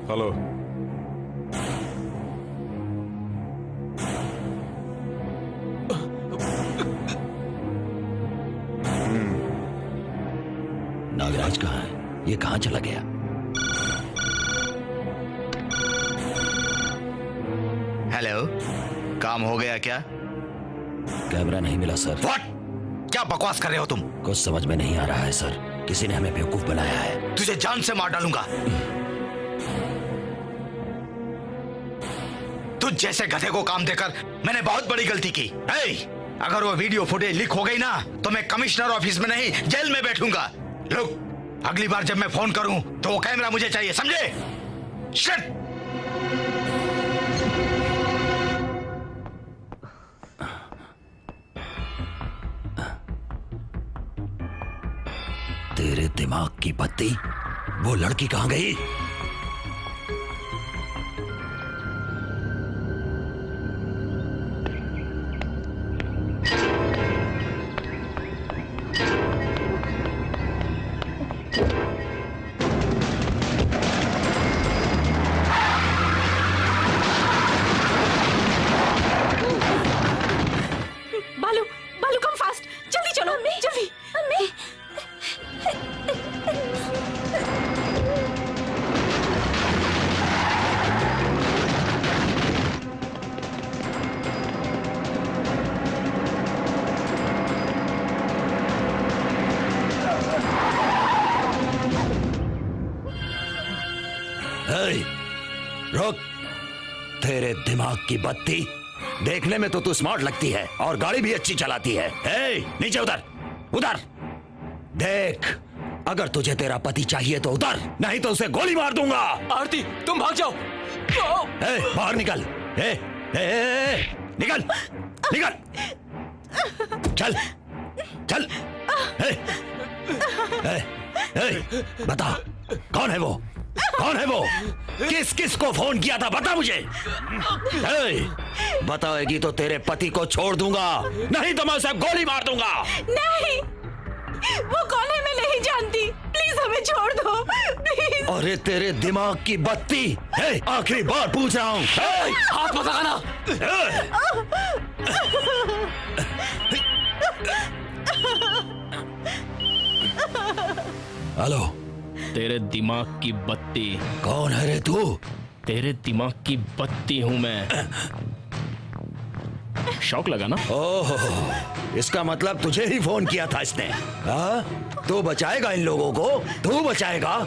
हेलो, नागराज कहाँ है? ये कहाँ चला गया? हेलो, काम हो गया क्या? कैमरा नहीं मिला सर। व्हाट? क्या बकवास कर रहे हो तुम? कुछ समझ में नहीं आ रहा है सर, किसी ने हमें बेवकूफ बनाया है। तुझे जान से मार डालूंगा। तुझ जैसे गधे को काम देकर मैंने बहुत बड़ी गलती की। अगर वो वीडियो फुटेज लीक हो गई ना तो मैं कमिश्नर ऑफिस में नहीं जेल में बैठूंगा। लुक, अगली बार जब मैं फोन करूं तो वो कैमरा मुझे चाहिए, समझे? शिट! तेरे दिमाग की बत्ती, वो लड़की कहाँ गई? बालू, बालू कम फास्ट, जल्दी चलो, जल्दी। मम्मी, रुक, तेरे दिमाग की बत्ती, देखने में तो तू स्मार्ट लगती है और गाड़ी भी अच्छी चलाती है। नीचे उधर, उधर देख, अगर तुझे तेरा पति चाहिए तो उधर, नहीं तो उसे गोली मार दूंगा। आरती, तुम भाग जाओ। बाहर निकल। निकल, निकल, चल, चल। बता, कौन है वो? कौन है वो? किस किस को फोन किया था? बता मुझे। बताएगी तो तेरे पति को छोड़ दूंगा, नहीं तो मैं उसे गोली मार दूंगा। नहीं, वो कौन है मैं नहीं जानती। प्लीज हमें छोड़ दो, प्लीज। अरे तेरे दिमाग की बत्ती है, आखिरी बार पूछ रहा हूँ। हाथ मत लगाना। हेलो, तेरे दिमाग की बत्ती। कौन है रे तू? तेरे दिमाग की बत्ती हूं मैं। शौक लगा ना? ओह, इसका मतलब तुझे ही फोन किया था इसने। तू बचाएगा इन लोगों को? तू बचाएगा?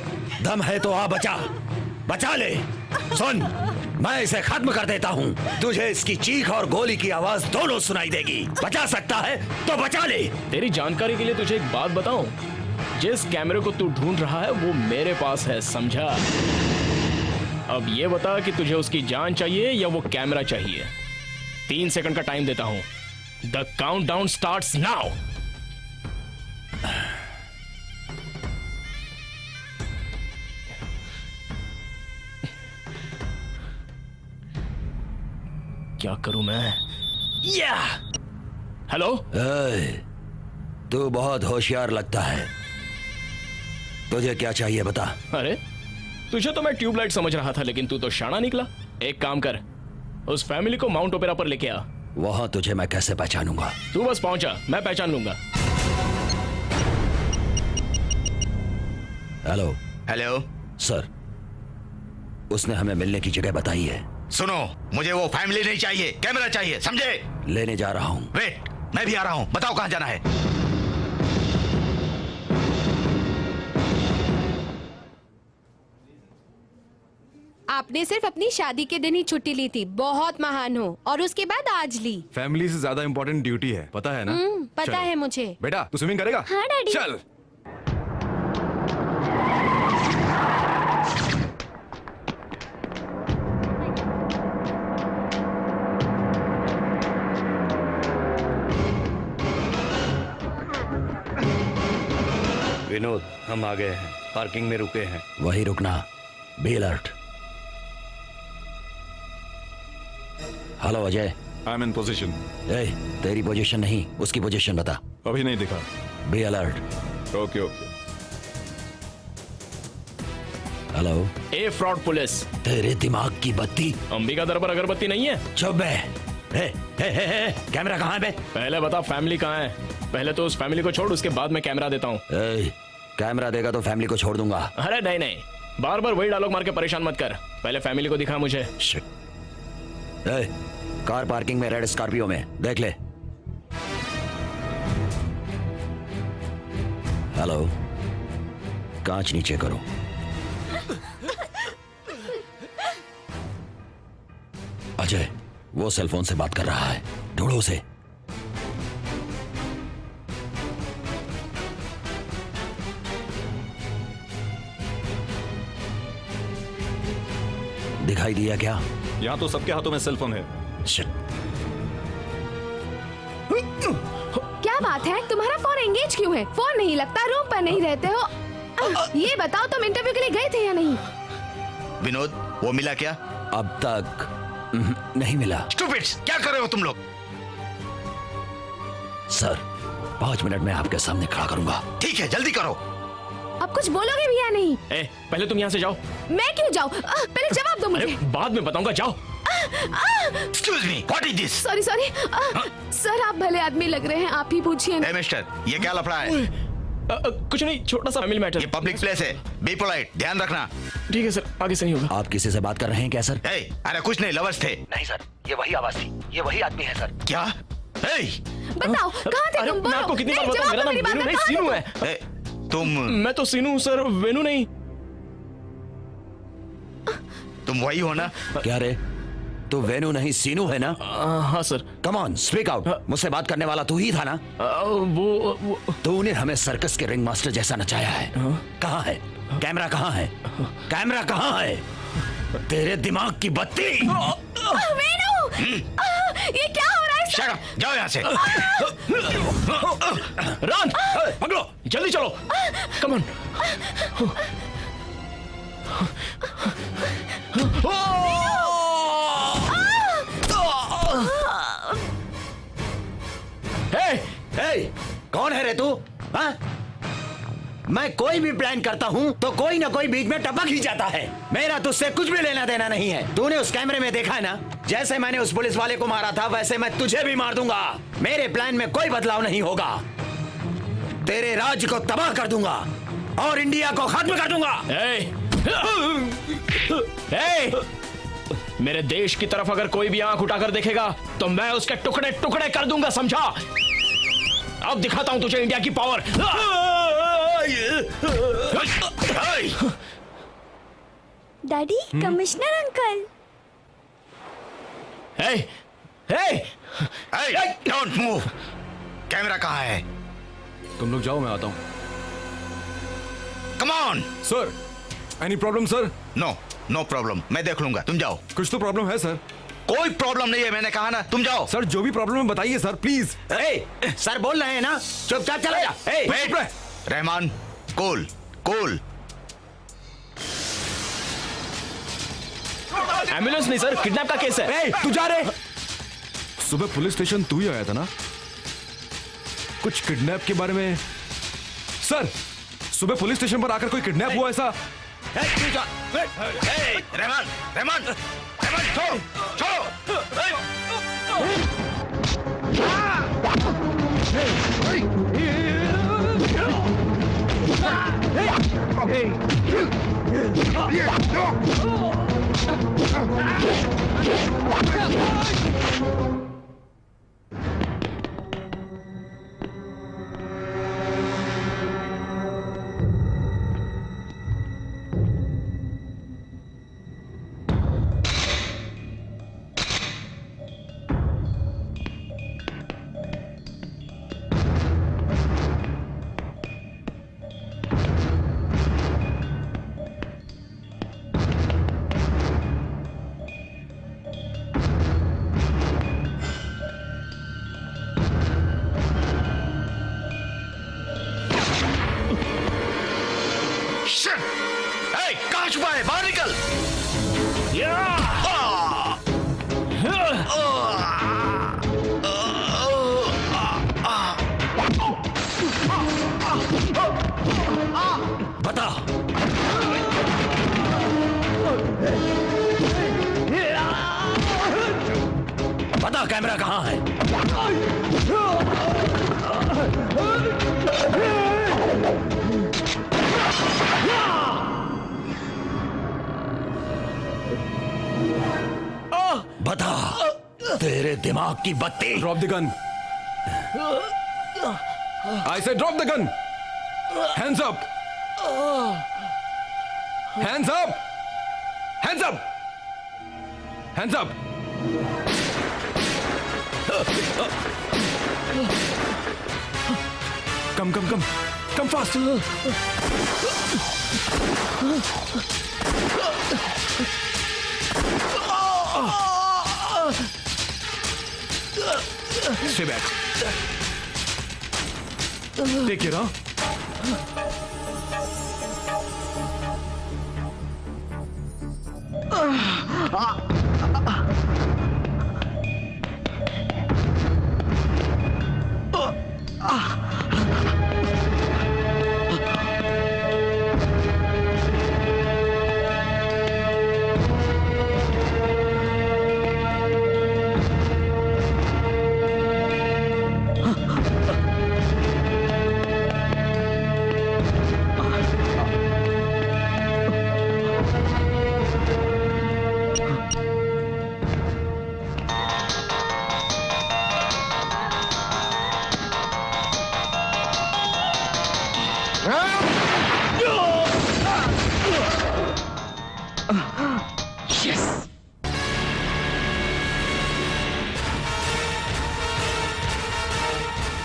दम है तो आ बचा, बचा ले। सुन, मैं इसे खत्म कर देता हूँ। तुझे इसकी चीख और गोली की आवाज दोनों सुनाई देगी। बचा सकता है तो बचा ले। तेरी जानकारी के लिए तुझे एक बात बताऊं, जिस कैमरे को तू ढूंढ रहा है वो मेरे पास है, समझा? अब ये बता कि तुझे उसकी जान चाहिए या वो कैमरा चाहिए। 3 सेकंड का टाइम देता हूं। The countdown starts now. क्या करूं मैं? या हेलो। तू बहुत होशियार लगता है। तुझे क्या चाहिए बता। अरे तुझे तो मैं ट्यूबलाइट समझ रहा था, लेकिन तू तो शाना निकला। एक काम कर, उस फैमिली को माउंट ओपेरा पर लेके आ। वहां तुझे मैं कैसे पहचानूंगा? तू बस पहुंचा, मैं पहचान लूंगा। हेलो। हेलो सर, उसने हमें मिलने की जगह बताई है। सुनो, मुझे वो फैमिली नहीं चाहिए, कैमरा चाहिए, समझे? लेने जा रहा हूँ। वेट, मैं भी आ रहा हूँ। बताओ कहाँ जाना है? आपने सिर्फ अपनी शादी के दिन ही छुट्टी ली थी, बहुत महान हो। और उसके बाद आज ली। फैमिली से ज्यादा इम्पोर्टेंट ड्यूटी है, पता है ना? पता चलो। है मुझे। बेटा, तू स्विमिंग करेगा? हाँ डैडी। चल। विनोद, हम आ गए हैं, पार्किंग में रुके हैं। वही रुकना, be alert. Hello Ajay. I am in position. तेरी पोजीशन नहीं, उसकी पोजीशन बता। अभी नहीं दिखा। Be alert. Okay okay. Hello. A fraud police. तेरे दिमाग की बत्ती। अंबिका दरबार अगरबत्ती नहीं है? चुप बे। कैमरा कहाँ है बे? पहले बता फैमिली कहाँ है। पहले तो उस फैमिली को छोड़, उसके बाद मैं कैमरा देता हूँ। कैमरा देगा तो फैमिली को छोड़ दूंगा। अरे नहीं नहीं, बार बार वही डायलॉग मार के परेशान मत कर। पहले फैमिली को दिखा मुझे। कार पार्किंग में रेड स्कॉर्पियो में, देख ले। हेलो, कांच नीचे करो। अजय, वो सेलफोन से बात कर रहा है, ढूंढो उसे। दिखाई दिया क्या? यहाँ तो सबके हाथों में सेलफोन है। क्या बात है, तुम्हारा फोन एंगेज क्यों है? फोन नहीं लगता, रूम पर नहीं रहते हो। ये बताओ, तुम इंटरव्यू के लिए गए थे या नहीं? विनोद, वो मिला क्या? अब तक नहीं मिला। स्टूपिड्स, क्या कर रहे हो तुम लोग? सर, 5 मिनट में आपके सामने खड़ा करूंगा। ठीक है, जल्दी करो। अब कुछ बोलोगे भी या नहीं? पहले तुम यहाँ से जाओ। मैं क्यों जाऊँ? पहले जवाब दो मुझे। बाद में बताऊंगा, जाओ। Excuse me, what is this? Sorry sorry sir, आप भले आदमी लग रहे हैं, आप ही पूछिए। Hey, मिस्टर, ये क्या लफड़ा है? कुछ नहीं, छोटा सा फैमिली मैटर। ये पब्लिक प्लेस है, बी पोलाइट, ध्यान रखना। ठीक है सर, आगे से नहीं होगा। आप किसी से बात कर रहे हैं क्या सर? Hey, अरे कुछ नहीं, लवर्स थे। नहीं सर, ये वही आवाज थी, ये वही आदमी है सर। क्या? Hey! बताओ, कहाँ थे तुम? मैं आपको कितनी बार बताऊं, मेरा नाम वेनू नहीं, सीनू है। तुम? मैं तो सीनू हूँ सर, वेनू नहीं। तुम वही हो ना? क्या रे, तू वेनू नहीं सीनू है ना? हाँ sir. Come on, speak out. मुझसे बात करने वाला तू ही था ना? वो तूने हमें सर्कस के रिंग मास्टर जैसा नचाया है। कहाँ है कैमरा? कहाँ है कैमरा? कहाँ है तेरे दिमाग की बत्ती? वेनू, ये क्या हो रहा है? Shut up, जाओ यहाँ से। रान, पकड़ो, जल्दी चलो। Come on. कौन है रे तू? हाँ? मैं कोई भी प्लान करता हूँ तो कोई ना कोई बीच में टपक ही जाता है। मेरा तुझसे कुछ भी लेना देना नहीं है। तूने उस कैमरे में देखा है ना, जैसे मैंने उस पुलिस वाले को मारा था वैसे मैं तुझे भी मार दूंगा। मेरे प्लान में कोई बदलाव नहीं होगा। तेरे राज्य को तबाह कर दूंगा और इंडिया को खत्म कर दूंगा। मेरे देश की तरफ अगर कोई भी आंख उठाकर देखेगा तो मैं उसके टुकड़े टुकड़े कर दूंगा, समझा? अब दिखाता हूं तुझे इंडिया की पावर। Daddy, commissioner uncle. Don't move. Camera कहाँ है? तुम लोग जाओ, मैं आता हूँ। Come on sir. Any problem sir? No, no problem, मैं देख लूंगा, तुम जाओ। कुछ तो प्रॉब्लम है सर। कोई प्रॉब्लम नहीं है, मैंने कहा ना, तुम जाओ। सर जो भी प्रॉब्लम है बताइए सर, प्लीज। सर बोल रहे हैं ना, चुपचाप चला जा। Rahman, cool cool. एम्बुलेंस नहीं सर, किडनैप का केस है। तू जा रे। सुबह पुलिस स्टेशन तू ही आया था ना, कुछ किडनैप के बारे में? सर सुबह पुलिस स्टेशन पर आकर कोई किडनैप हुआ ऐसा? रहमान, रहमान, रहमान, छोड़ो, छोड़ो। कहाँ छुपा है? बाहर निकल। बता, बता कैमरा कहाँ है? बता, तेरे दिमाग की बत्ती। Drop the gun. I say drop the gun. Hands up, hands up, hands up, hands up. Come come come come fast. Stay back. Take it, huh? Yes!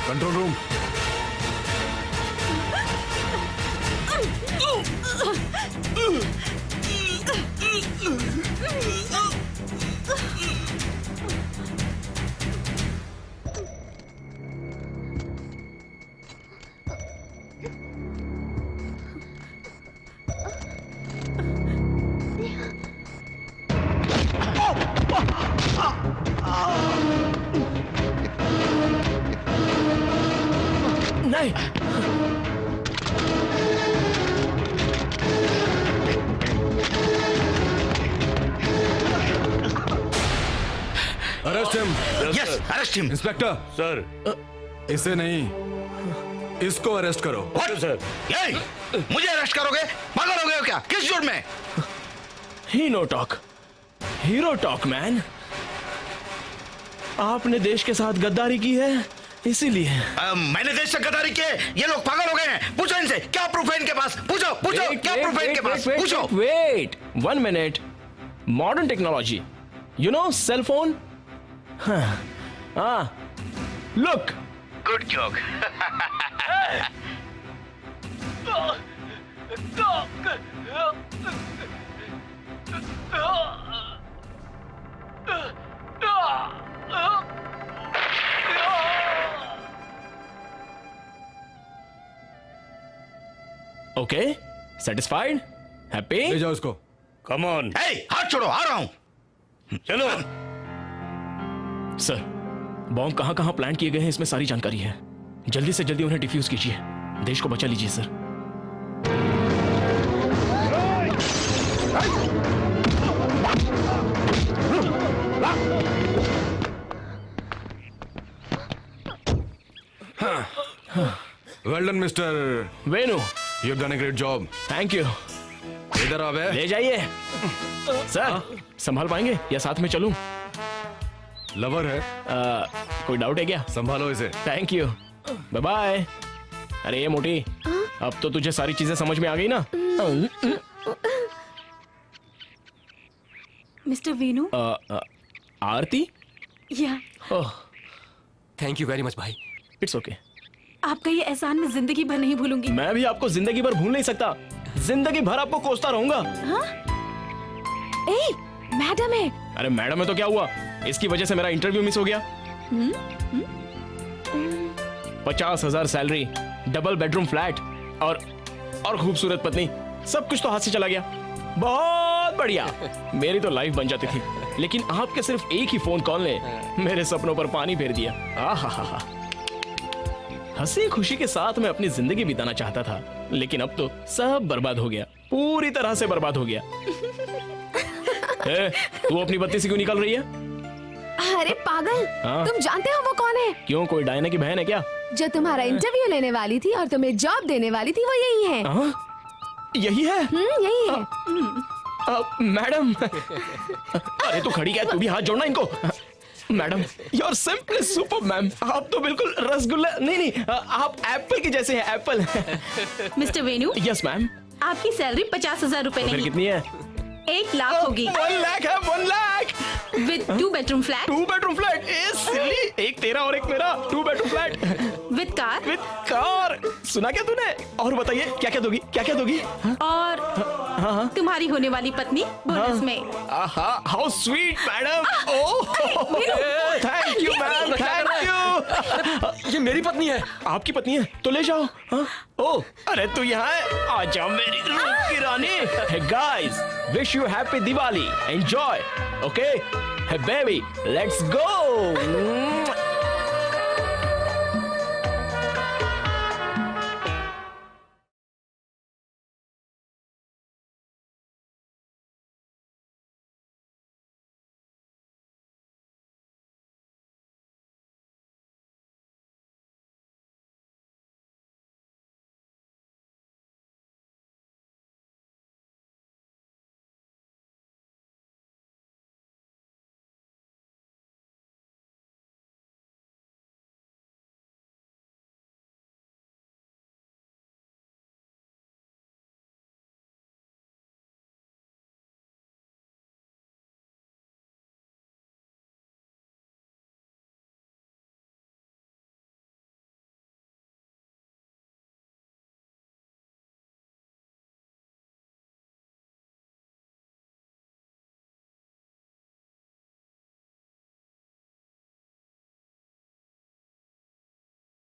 Control room. नहीं, arrest him. Yes, arrest him. Inspector sir, इसे नहीं, इसको arrest करो। What sir? मुझे arrest करोगे? पागल हो गए हो क्या? किस जुर्म में? Hero talk, hero talk man. आपने देश के साथ गद्दारी की है, इसीलिए। मैंने देश से गद्दारी की है? ये लोग पागल हो गए हैं। पूछो इनसे, क्या प्रूफ है इनके पास? पूछो पूछो, क्या प्रूफ है इनके पास? पूछो। Wait 1 minute. Modern technology, you know, cell phone. हाँ, look. Good joke. Okay, satisfied, happy? ले जाओ उसको। Come on. हाथ छोड़ो, आ रहा हूं। चलो। सर, बॉम्ब कहां कहां प्लान किए गए हैं, इसमें सारी जानकारी है। जल्दी से जल्दी उन्हें डिफ्यूज कीजिए। देश को बचा लीजिए sir. Well done mister Venu, you have done a great job. Thank you. इधर आ बे। ले जाइए। सर, संभाल पाएंगे या साथ में चलूं? लवर है। कोई डाउट है क्या? संभालो इसे। Thank you, bye bye. अरे ये मोटी, अब तो तुझे सारी चीजें समझ में आ गई ना? मिस्टर वीनू। आरती? या। थैंक यू वेरी मच भाई। It's okay. आपका ये एहसान मैं जिंदगी भर नहीं भूलूंगी। मैं भी आपको जिंदगी भर भूल नहीं सकता। जिंदगी भर आपको कोसता रहूंगा। हाँ? ए, मैडम है। अरे मैडम है तो क्या हुआ? इसकी वजह से मेरा इंटरव्यू मिस हो गया। 50,000 सैलरी, डबल बेडरूम फ्लैट और खूबसूरत पत्नी, सब कुछ तो हाथ से चला गया। बहुत बढ़िया, मेरी तो लाइफ बन जाती थी। लेकिन आपके सिर्फ एक ही फोन कॉल ने मेरे सपनों पर पानी फेर दिया। आहा, हंसी खुशी के साथ मैं अपनी जिंदगी बिताना चाहता था, लेकिन अब तो सब बर्बाद हो गया, पूरी तरह से बर्बाद हो गया। तू अपनी बत्ती से क्यों निकल रही है? अरे पागल, हाँ? तुम जानते हो वो कौन है? क्यों, कोई डायना की बहन है क्या? जो तुम्हारा इंटरव्यू लेने वाली थी और तुम्हें जॉब देने वाली थी, वो यही है। यही है? यही है। मैडम, अरे तू खड़ी क्या, तू भी हाथ जोड़ना इनको। Madam, you are simply super ma'am. आप तो बिल्कुल रसगुल्ला, नहीं, आप एप्पल की जैसे हैं, apple. Mister Venu. Yes ma'am. आपकी सैलरी 50,000 रुपए नहीं। फिर कितनी है? 1 लाख होगी। 1 लाख है, 1 lakh with 2 bedroom flat. 2 bedroom flat? एक तेरा और एक मेरा, 2 bedroom flat with car. With car, सुना क्या तूने? और बताइए क्या क्या दोगी, क्या क्या दोगी? और तुम्हारी होने वाली पत्नी बोनस में। How sweet madam. Oh, thank you ma'am, thank you. ये मेरी पत्नी है। आपकी पत्नी है तो ले जाओ। ओह, अरे तू यहाँ है, आ जाओ मेरी रूप की रानी। Hey guys, wish you happy Diwali. Enjoy. Okay? Hey baby, let's go.